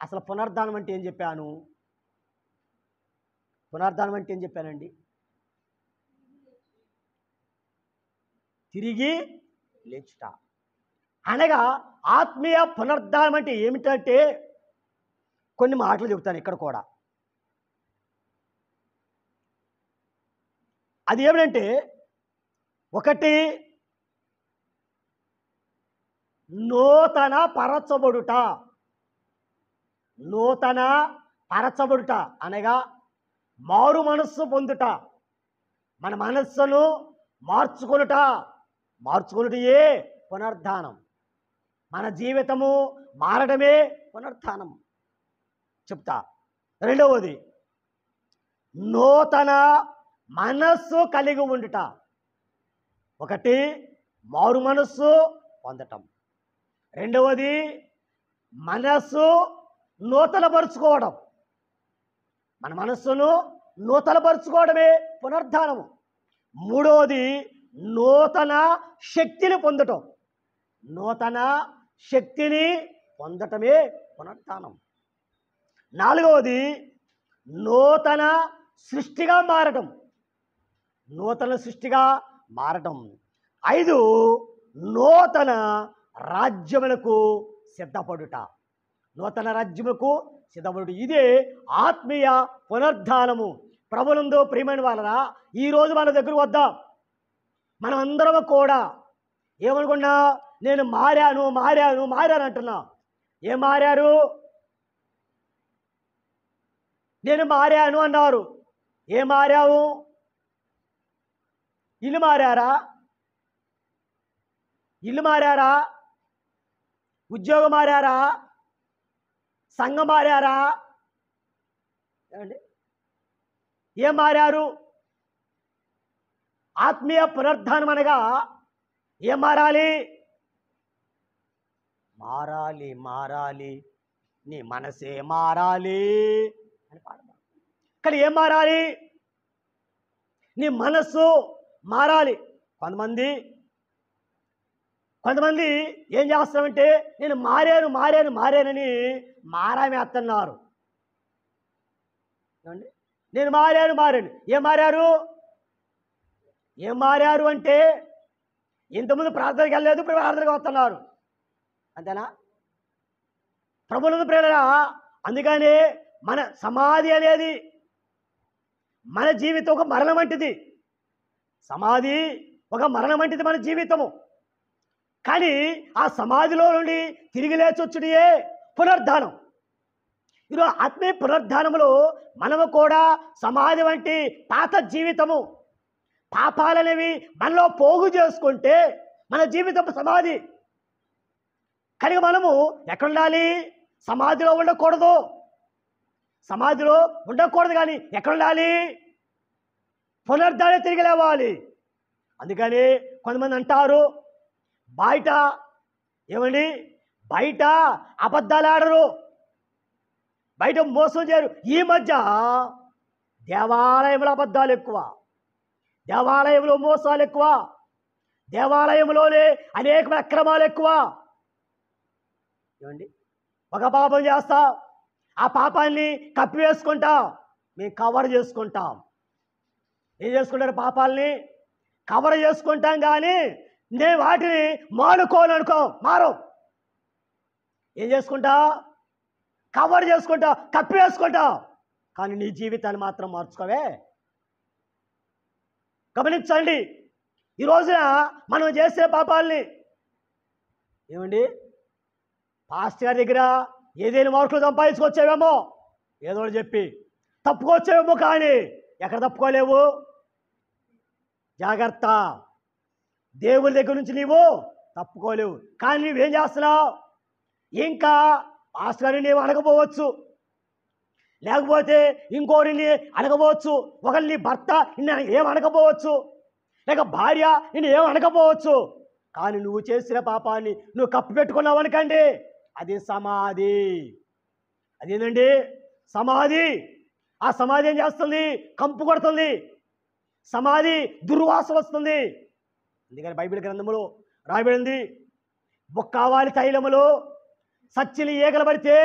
అసలు పునరుద్ధానం అంటే ఏం చెప్పాను? పునరుద్ధానం అంటే ఏం చెప్పానండి? తిరిగి లేచుట. అనగా ఆత్మీయ పునరుద్ధానం అంటే ఏమిటంటే కొన్ని మాటలు చెబుతాను ఇక్కడ కూడా. అది ఏమిటంటే, ఒకటి నూతన పరచబడుట. నూతన పరచబడుట అనగా మారు మనస్సు పొందుట, మన మనస్సును మార్చుకొనుటయే పునరుద్ధానం. మన జీవితము మారడమే పునరుద్ధానం. చెప్తా. రెండవది నూతన మనస్సు కలిగి ఉండుట. ఒకటి మారు మనస్సు పొందటం, రెండవది మనస్సు నూతనపరుచుకోవడం. మన మనస్సును నూతనపరుచుకోవడమే పునరుద్ధానము. మూడవది నూతన శక్తిని పొందటం. నూతన శక్తిని పొందటమే పునరుద్ధానం. నాలుగవది నూతన సృష్టిగా మారటం. నూతన సృష్టిగా మారటం. 5 నూతన రాజ్యములకు సిద్ధపడుట. నూతన రాజ్యములకు సిద్ధపడుట. ఇదే ఆత్మీయ పునరుద్ధానము. ప్రభునందు ప్రియమైన వాళ్ళరా, ఈరోజు మన దగ్గర వద్దాం. మనం అందరం కూడా ఏమనుకున్నా, నేను మారాను అంటున్నా. ఏం మారారు? నేను మారాను అన్నారు. ఏం మారావు? ఇల్లు మారారా? ఉద్యోగం మారారా? సంఘం మారారా? ఏమండి, ఏం మారారు? ఆత్మీయ పునరుద్ధానం అనగా ఏం మారాలి? మారాలి, నీ మనసే మారాలి అని పాడతారు. కానీ ఏం మారాలి? నీ మనస్సు మారాలి. కొంతమంది ఏం చేస్తామంటే, నేను మారానని మారామేస్తున్నారు. నేను మారాను. ఏం మారారు అంటే, ఇంతకుముందు ప్రార్థనకి వెళ్ళలేదు, ఇప్పుడు ప్రార్థనకి వస్తున్నారు. అంతేనా? ప్రభువునందు ప్రేరణ. అందుకనే మన సమాధి అనేది మన జీవితం ఒక మరణం వంటిది. సమాధి ఒక మరణం వంటిది మన జీవితము. కానీ ఆ సమాధిలో నుండి తిరిగి లేచొచ్చుడియే పునరుద్ధానం. ఈరోజు ఆత్మీయ పునరుద్ధానములో మనము కూడా సమాధి వంటి పాత జీవితము, పాపాలనేవి మనలో పోగు చేసుకుంటే మన జీవితం సమాధి. కనుక మనము ఎక్కడ ఉండాలి? సమాధిలో ఉండకూడదు. కానీ ఎక్కడ ఉండాలి? పునరుద్ధానం తిరిగి లేవాలి. అందుకని కొంతమంది అంటారు, బయట అబద్ధాలు ఆడరు, బయట మోసం చేయరు. ఈ మధ్య దేవాలయంలో అబద్ధాలు ఎక్కువ, దేవాలయంలో మోసాలు ఎక్కువ, దేవాలయంలోనే అనేక అక్రమాలు ఎక్కువ. ఏమండి, ఒక పాపం చేస్తా, ఆ పాపాన్ని కప్పివేసుకుంటాం, మేము కవర్ చేసుకుంటాం. ఏం చేసుకుంటారు? పాపాలని కవర్ చేసుకుంటాం. కానీ నేను వాటిని మారం. ఏం చేసుకుంటా? కవర్ చేసుకుంటా, కప్పివేసుకుంటా. కానీ నీ జీవితాన్ని మాత్రం మార్చుకోవే. గమనించండి, ఈ రోజున మనం చేసే పాపాలని, ఏమండి, పాస్టర్ గారి దగ్గర ఏదైనా మార్కులు సంపాదించుకొచ్చేవేమో, ఏదో చెప్పి తప్పుకొచ్చేవేమో, కానీ ఎక్కడ తప్పుకోలేవు. జాగ్రత్త, దేవుని దగ్గర నుంచి నీవు తప్పుకోలేవు. కానీ నువ్వేం చేస్తున్నావు? ఇంకా పాస్టర్ గారిని నీవు అడగపోవచ్చు, లేకపోతే ఇంకోరిని అడగపోవచ్చు, ఒకరిని నీ భర్త నిన్ను ఏం అడగపోవచ్చు, లేక భార్య నిన్ను ఏం అడగపోవచ్చు. కానీ నువ్వు చేసిన పాపాన్ని నువ్వు కప్పు పెట్టుకున్నావు అనుకండి, అది సమాధి. అదేంటండి? సమాధి. ఆ సమాధి ఏం చేస్తుంది? కంపు కొడుతుంది. సమాధి దుర్వాసన వస్తుంది. అందుకని బైబిల్ గ్రంథములో రాయబడింది, బొక్కావాలి తైలములో సచ్చిలి ఈగలు పడితే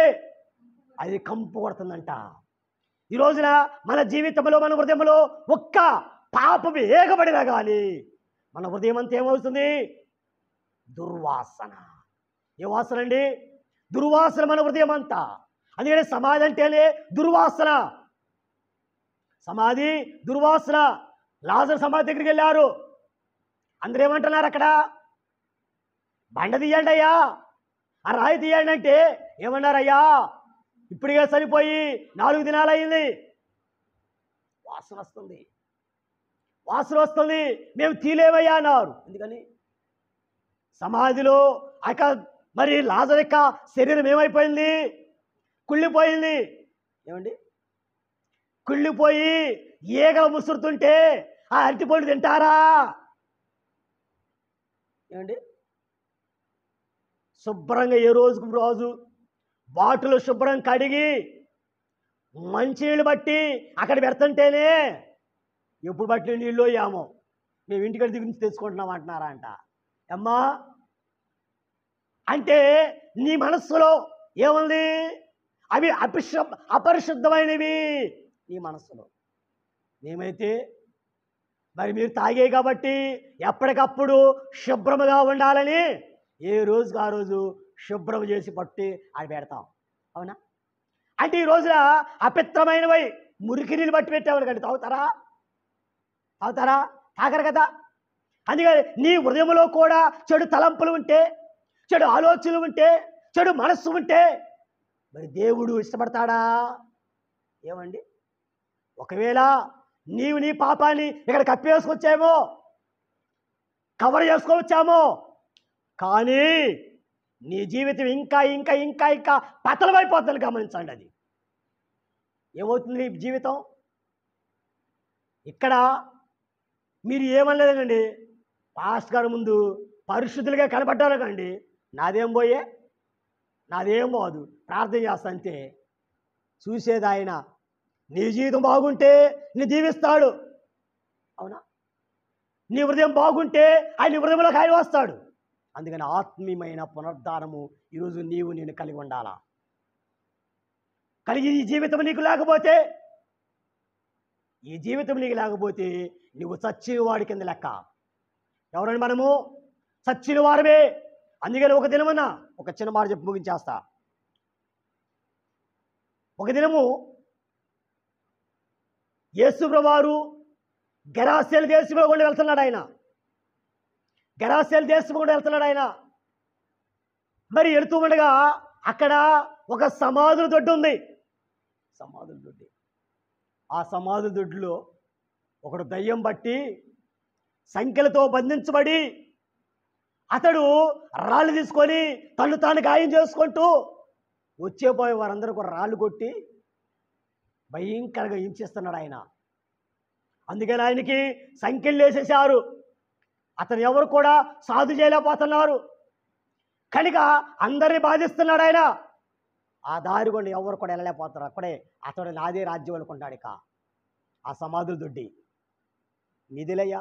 అది కంపు కొడుతుందంట. ఈ రోజున మన జీవితంలో, మన హృదయంలో ఒక్క పాపం ఏగబడినా కానీ మన హృదయం అంతా ఏమవుతుంది? దుర్వాసన. ఏ వాసన అండి? దుర్వాసన మన హృదయం అంతా. అందుకని సమాధి అంటేనే దుర్వాసన. సమాధి దుర్వాసన. లాజరు సమాధి దగ్గరికి వెళ్ళారు. అందరూ ఏమంటున్నారు అక్కడ? బండ తీయండి అయ్యా, ఆ రాయి తీయండి అంటే ఏమన్నారయ్యా? ఇప్పుడుగా సరిపోయి 4 దినాలు అయింది, వాసన వస్తుంది, వాసన వస్తుంది, మేము తీలేమయ్యా అన్నారు. ఎందుకని? సమాధిలో మరి లాజరు యొక్క శరీరం ఏమైపోయింది? కుళ్ళిపోయింది. ఏమండి? కుళ్ళిపోయి ఈగలు ముసురుతుంటే ఆ అరటిపండు తింటారా? ఏమండి? శుభ్రంగా ఏ రోజుకు రోజు బాటిల్ శుభ్రం కడిగి మంచినీళ్ళు బట్టి అక్కడ పెడుతుంటేనే ఎప్పుడు బట్టి నీళ్ళు అయ్యామో మేము ఇంటికి దిగురించి తెచ్చుకుంటున్నాం అంటున్నారా అంట. అమ్మా అంటే నీ మనస్సులో ఏముంది? అవి అపరిశుద్ధమైనవి నీ మనస్సులో. మేమైతే మరి మీరు తాగే కాబట్టి ఎప్పటికప్పుడు శుభ్రముగా ఉండాలని ఏ రోజుకు ఆ రోజు శుభ్రం చేసి పట్టి అది పెడతాం. అవునా? అంటే ఈ రోజున అపిత్రమైనవి మురికి నీళ్ళు బట్టి పెట్టేవాళ్ళు కండి తాగుతారా? తాగుతారా? తాగరు కదా. అందుకని నీ హృదయంలో కూడా చెడు తలంపులు ఉంటే, చెడు ఆలోచనలు ఉంటే, చెడు మనస్సు ఉంటే మరి దేవుడు ఇష్టపడతాడా? ఏమండి? ఒకవేళ నీవు నీ పాపాన్ని ఇక్కడ కప్పేసుకొచ్చామో, కవర్ చేసుకోవచ్చామో, కానీ నీ జీవితం ఇంకా ఇంకా ఇంకా ఇంకా పతనమైపోతుంది. గమనించండి. అది ఏమవుతుంది నీ జీవితం? ఇక్కడ మీరు ఏమనలేదండి, పాస్టర్ గారి ముందు పరిశుద్ధులుగా కనపడ్డారు కండి, నాదేం పోయే, నాదేం పోదు, ప్రార్థన చేస్తా అంతే. చూసేది ఆయన. నీ జీవితం బాగుంటే నీ దీవిస్తాడు. అవునా? నీ హృదయం బాగుంటే ఆయన హృదయంలోకి ఆయన వస్తాడు. అందుకని ఆత్మీయమైన పునరుద్ధానము ఈరోజు నేను కలిగి ఉండాలా. కలిగి ఈ జీవితం నీకు లేకపోతే, ఈ జీవితం నీకు లేకపోతే నువ్వు చచ్చిన వాడి కింద లెక్క. ఎవరండి మనము? చచ్చిన వారమే. అందుకని ఒక దినమన్నా ఒక చిన్న మాట చెప్పి ముగించేస్తా. ఒక దినము యేసు ప్రభువారు గెరాసేలు దేశంలో కూడా వెళ్తున్నాడు. ఆయన గెరాసేలు దేశంలో కూడా వెళ్తున్నాడు ఆయన. మరి వెళుతూ ఉండగా అక్కడ ఒక సమాధుల దొడ్డు ఉంది. సమాధుల దొడ్డి. ఆ సమాధుల దొడ్డులో ఒకడు దయ్యం బట్టి సంఖ్యలతో బంధించబడి అతడు రాళ్ళు తీసుకొని తను తాను గాయం చేసుకుంటూ వచ్చేపోయే వారందరూ కూడా రాళ్ళు కొట్టి భయంకరంగా హింసిస్తున్నాడు ఆయన. అందుకని ఆయనకి సంఖ్యలు వేసేసారు. అతను ఎవరు కూడా సాధు చేయలేకపోతున్నారు. కనుక అందరినీ బాధిస్తున్నాడు ఆయన. ఆ దారి కూడా ఎవరు కూడా వెళ్ళలేకపోతున్నారు. అక్కడే అతడు నాదే రాజ్యం అనుకుంటాడు. ఇక ఆ సమాధులు దొడ్డి నిధిలయ్యా,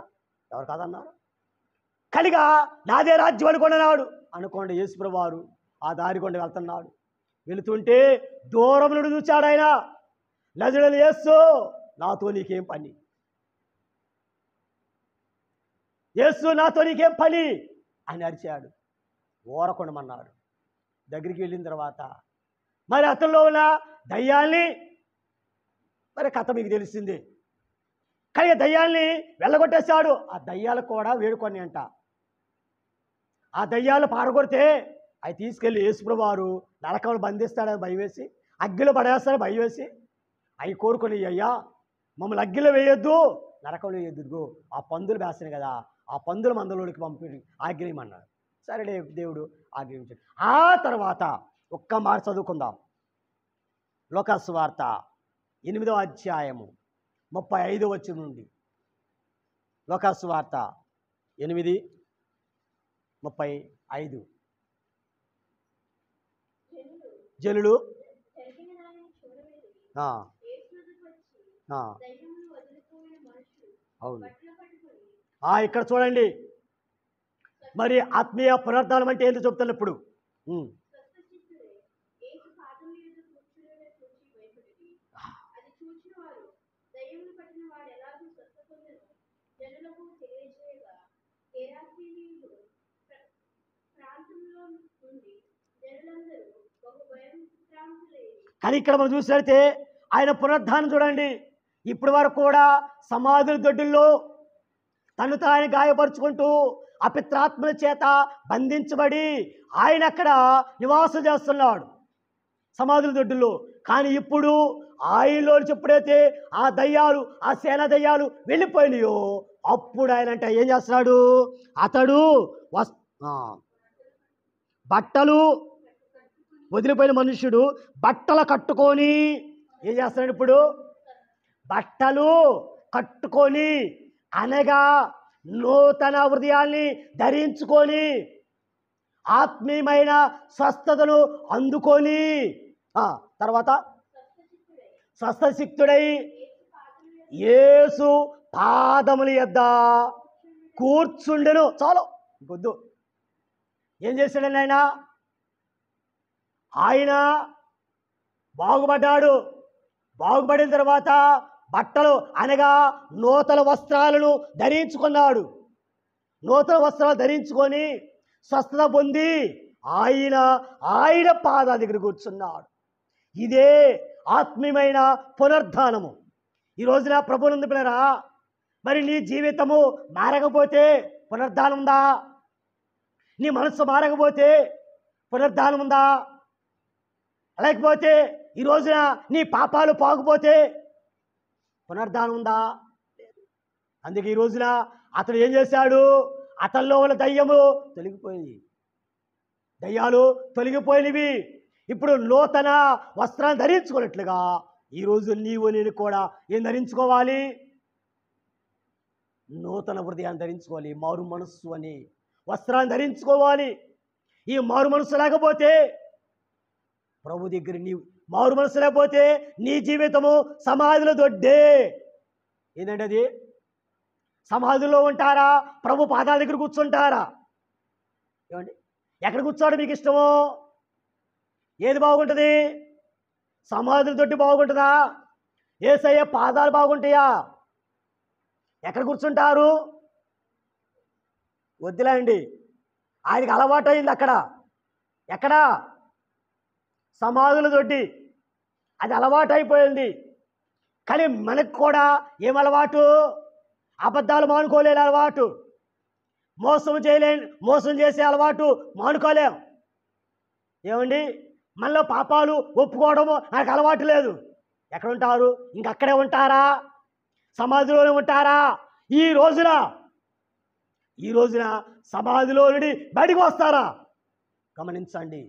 ఎవరు కాదన్నారు. కనుక నాదే రాజ్యం అనుకున్నాడు. అనుకోండి, యేసు వారు ఆ దారి కొండ వెళ్తున్నాడు. వెళుతుంటే దూరం నుండి చూచాడు ఆయన. నజరేయుడైన యేసు, నాతో నీకేం పని? యేసు, నాతో నీకేం పని అని అరిచాడు. ఊరకొండమన్నాడు. దగ్గరికి వెళ్ళిన తర్వాత మరి అతనిలో ఉన్న దయ్యాల్ని, మరి కథ మీకు తెలిసింది. కానీ దయ్యాల్ని వెళ్ళగొట్టేశాడు. ఆ దయ్యాలు కూడా వేడుకొని అంట. ఆ దయ్యాలు పారగొడితే అవి తీసుకెళ్ళి యేసుప్రభువు వారు నరకంలో బంధిస్తాడని భయవేసి, అగ్గిలో పడేస్తాడని భయవేసి, అవి కోరుకొని, అయ్యా మమ్మల్ని అగ్గిలో వేయొద్దు, నరకంలో వేయొద్దు, ఆ పందులు వేస్తాను కదా, ఆ పందుల మందలోనికి పంపి ఆగ్రహమన్నాడు. సరే దేవుడు ఆగ్రహించాడు. ఆ తర్వాత ఒక్క మాట చదువుకుందాం. లోకాసు సువార్త 8వ అధ్యాయము 35వ వచనం నుండి. లోకాసు సువార్త 8:35. జనులు ఆ, ఆ, అవును. ఇక్కడ చూడండి, మరి ఆత్మీయ పునరుద్ధానం అంటే ఏంటో చెప్తాను ఇప్పుడు. ఉమ్. కానీ ఇక్కడ మనం చూసినట్లయితే ఆయన పునరుద్ధానం చూడండి, ఇప్పటి వరకు కూడా సమాధుల దొడ్డుల్లో తను తాను గాయపరుచుకుంటూ అపిత్రాత్మల చేత బంధించబడి ఆయన అక్కడ నివాసం చేస్తున్నాడు సమాధుల దొడ్డుల్లో. కానీ ఇప్పుడు ఆయనలో ఎప్పుడైతే ఆ దయ్యాలు, ఆ సేన దయ్యాలు వెళ్ళిపోయినాయో అప్పుడు ఆయన అంటే ఏం చేస్తున్నాడు, అతడు బట్టలు వదిలిపోయిన మనుష్యుడు బట్టలు కట్టుకొని ఏం చేస్తున్నాడు ఇప్పుడు, బట్టలు కట్టుకొని అనగా నూతన హృదయాన్ని ధరించుకొని ఆత్మీయమైన స్వస్థతను అందుకొని తర్వాత స్వస్థసిక్తుడై యేసు పాదముల యొద్ద కూర్చుండెను. చాలు వద్దు. ఏం చేశాడండి ఆయన బాగుపడ్డాడు. బాగుపడిన తర్వాత బట్టలు అనగా నూతన వస్త్రాలను ధరించుకున్నాడు. నూతన వస్త్రాలు ధరించుకొని స్వస్థత పొంది ఆయన పాదాల దగ్గర కూర్చున్నాడు. ఇదే ఆత్మీయమైన పునరుద్ధానము. ఈ రోజున ప్రభువునందు పిల్లరా, మరి నీ జీవితము మారకపోతే పునరుద్ధానం ఉందా? నీ మనస్సు మారకపోతే పునరుద్ధానం ఉందా? లేకపోతే ఈ రోజున నీ పాపాలు పోకపోతే పునరుద్ధానం ఉందా? అందుకే ఈ రోజున అతడు ఏం చేశాడు, అతనిలో ఉన్న దయ్యము తొలగిపోయింది, దయ్యాలు తొలగిపోయినవి. ఇప్పుడు నూతన వస్త్రాన్ని ధరించుకున్నట్లుగా ఈరోజు నీవు నేను కూడా ఏం ధరించుకోవాలి, నూతన హృదయాన్ని ధరించుకోవాలి. మారు మనస్సు అని వస్త్రాన్ని ధరించుకోవాలి. ఈ మారు మనస్సు లేకపోతే ప్రభు దగ్గర నీవు మారు మనసు లేకపోతే నీ జీవితము సమాధిలో దొడ్డే. ఏంటంటే అది సమాధిలో ఉంటారా, ప్రభు పాదాల దగ్గర కూర్చుంటారా? ఏమండి, ఎక్కడ కూర్చోవడం మీకు ఇష్టమో? ఏది బాగుంటుంది? సమాధుల దొడ్డి బాగుంటుందా? యేసయ్య పాదాలు బాగుంటాయా? ఎక్కడ కూర్చుంటారు? వద్దులే అండి, ఆయనకి అలవాటు అయింది అక్కడ. ఎక్కడ? సమాధుల దొడ్డి. అది అలవాటు అయిపోయింది. కానీ మనకు కూడా ఏం అలవాటు? అబద్ధాలు మానుకోలేని అలవాటు, మోసం చేసే అలవాటు మానుకోలేం. ఏమండి, మనలో పాపాలు ఒప్పుకోవడము నాకు అలవాటు లేదు. ఎక్కడ ఉంటారు? ఇంకక్కడే ఉంటారా? సమాధిలోనే ఉంటారా? ఈ రోజున సమాధిలో నుండి బయటకు వస్తారా? గమనించండి,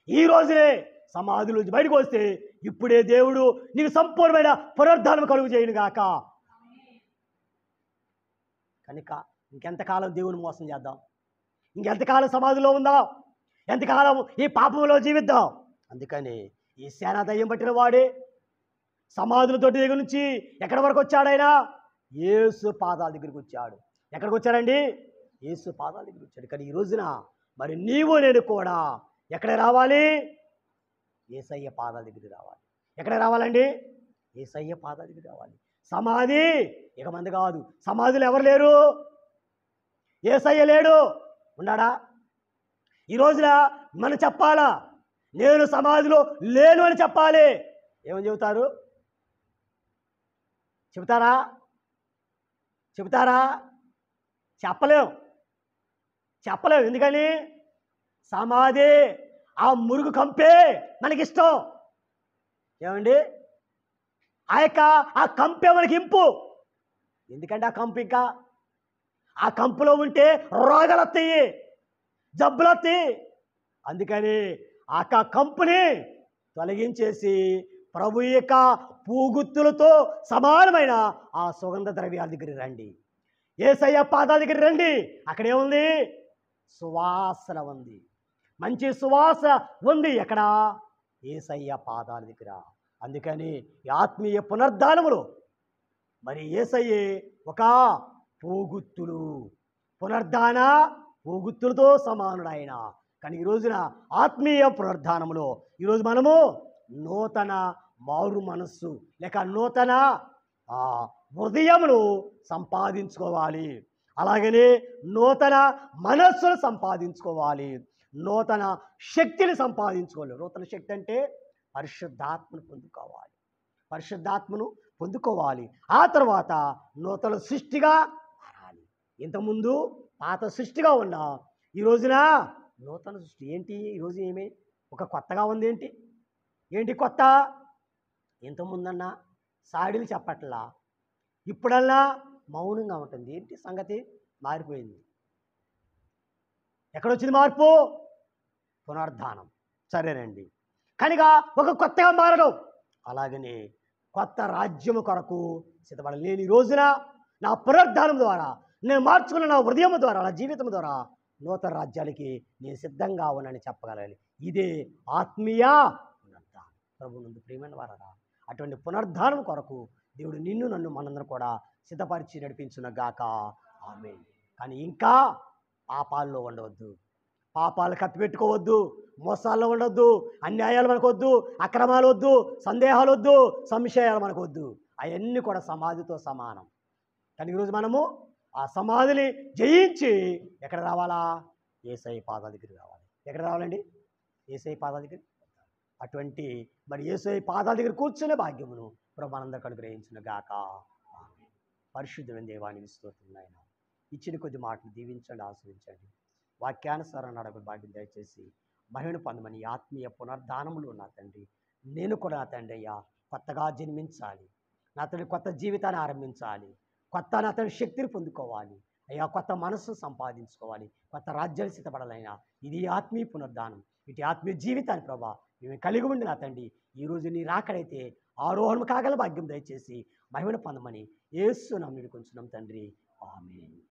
ఈ రోజునే సమాధిలో నుంచి బయటకు వస్తే ఇప్పుడే దేవుడు నీకు సంపూర్ణమైన పునరుద్ధానం కలుగు చేయను గాక. కనుక ఇంకెంతకాలం దేవుని మోసం చేద్దాం? ఇంకెంతకాలం సమాధిలో ఉందాం? ఎంతకాలం ఈ పాపంలో జీవిద్దాం? అందుకని ఈ సేనా దయ్యం పట్టిన వాడే సమాధుల తోటి దగ్గర నుంచి ఎక్కడి వరకు వచ్చాడైనా? యేసు పాదాల దగ్గరికి వచ్చాడు. ఎక్కడికి వచ్చాడండి? యేసు పాదాల దగ్గరికి వచ్చాడు. కానీ ఈ రోజున మరి నీవు నేను కూడా ఎక్కడ రావాలి? యేసయ్య పాదాల దగ్గరికి రావాలి. ఎక్కడ రావాలండి? యేసయ్య పాదాల దగ్గరికి రావాలి. సమాధి ఇక మంది కాదు. సమాధిలో ఎవరు లేరు? యేసయ్య లేడు. ఉన్నాడా? ఈ రోజున మనం చెప్పాలా, నేను సమాధిలో లేను అని చెప్పాలి. ఏమని చెబుతారు? చెబుతారా? చెప్పలేం. ఎందుకని? సమాధి ఆ మురుగు కంపే మనకిష్టం. ఏమండి, ఆ కంపే మనకి ఇంపు. ఎందుకంటే ఆ కంపు, ఇంకా ఆ కంపులో ఉంటే రోగాలు వస్తాయి, జబ్బులు వస్తాయి. అందుకని ఆ కంపుని తొలగించేసి ప్రభు యొక్క పూగుత్తులతో సమానమైన ఆ సుగంధ ద్రవ్యాల దగ్గరికి రండి. యేసయ్య పాదాల దగ్గర రండి. అక్కడేముంది? సువాసన ఉంది, మంచి సువాసన ఉంది. ఎక్కడ? యేసయ్య పాదాల దగ్గర. అందుకని ఈ ఆత్మీయ పునరుద్ధానములో మరి యేసయ్యే ఒక పోగుత్తులు, పునరుద్ధాన పోగుత్తులతో సమానుడు ఆయన. కానీ ఈ రోజున ఆత్మీయ పునరుద్ధానములో ఈరోజు మనము నూతన మారు మనస్సు లేక నూతన హృదయమును సంపాదించుకోవాలి. అలాగనే నూతన మనస్సును సంపాదించుకోవాలి, నూతన శక్తిని సంపాదించుకోవాలి. నూతన శక్తి అంటే పరిశుద్ధాత్మను పొందుకోవాలి, పరిశుద్ధాత్మను పొందుకోవాలి. ఆ తర్వాత నూతన సృష్టిగా మారాలి. ఇంతకుముందు పాత సృష్టిగా ఉన్న ఈ రోజున నూతన సృష్టి ఏంటి? ఈరోజు ఏమి ఒక కొత్తగా ఉంది ఏంటి? ఏంటి కొత్త? ఇంతకుముందన్నా సాడీలు చెప్పట్లా, ఇప్పుడల్లా మౌనంగా ఉంటుంది. ఏంటి సంగతి? మారిపోయింది. ఎక్కడొచ్చింది మార్పు? పునరుద్ధానం. సరేనండి, కనుక ఒక కొత్తగా మారడం, అలాగనే కొత్త రాజ్యము కొరకు సిద్ధపడాలి. నేను ఈ రోజున నా పునరుద్ధానం ద్వారా, నేను మార్చుకున్న నా హృదయం ద్వారా, నా జీవితం ద్వారా నూతన రాజ్యాలకి నేను సిద్ధంగా ఉన్నానని చెప్పగలాలి. ఇదే ఆత్మీయ పునరుద్ధానం. ప్రభు నందు ప్రియమైన వారరా, అటువంటి పునరుద్ధానం కొరకు దేవుడు నిన్ను నన్ను మనందరం కూడా సిద్ధపరిచి నడిపించును గాక. ఆమేన్. కానీ ఇంకా పాపాల్లో ఉండవద్దు, పాపాలు కప్పిపెట్టుకోవద్దు, మోసాల్లో ఉండొద్దు, అన్యాయాలు మనకొద్దు, అక్రమాలు వద్దు, సందేహాలు వద్దు, సంశయాలు మనకొద్దు. అవన్నీ కూడా సమాధితో సమానం. కానీ ఈరోజు మనము ఆ సమాధిని జయించి ఎక్కడ రావాలా? యేసయ్య పాదాల దగ్గరికి రావాలి. ఎక్కడ రావాలండి? యేసయ్య పాదాల దగ్గర. అటువంటి మరి యేసయ్య పాదాల దగ్గర కూర్చునే భాగ్యమును ప్రభు మనందరికీ అనుగ్రహించును గాక. పరిశుద్ధమైన దేవానికి స్తోత్రం నాయన. ఇచ్చిన కొద్ది మాటలు దీవించండి, ఆశ్రయించండి. వాక్యానుసారం నడపే భాగ్యం దయచేసి మహిమను పొందమని ఆత్మీయ పునరుద్ధానములు నా తండ్రి, నేను కూడా నా తండ్రి అయ్యా కొత్తగా జన్మించాలి, నా తండ్రి కొత్త జీవితాన్ని ఆరంభించాలి, కొత్త నా తండ్రి శక్తిని పొందుకోవాలి అయ్యా, కొత్త మనస్సు సంపాదించుకోవాలి, కొత్త రాజ్యాలు సిద్ధపడాలైనా. ఇది ఆత్మీయ పునరుద్ధానం, ఇటు ఆత్మీయ జీవితాన్ని ప్రభా మేము కలిగి ఉండి నా తండ్రి ఈరోజు నీ రాకడైతే ఆరోహణం కాగల భాగ్యం దయచేసి మహిమను పొందమని యేసు నామమున కొంచెం తండ్రి. ఆమేన్.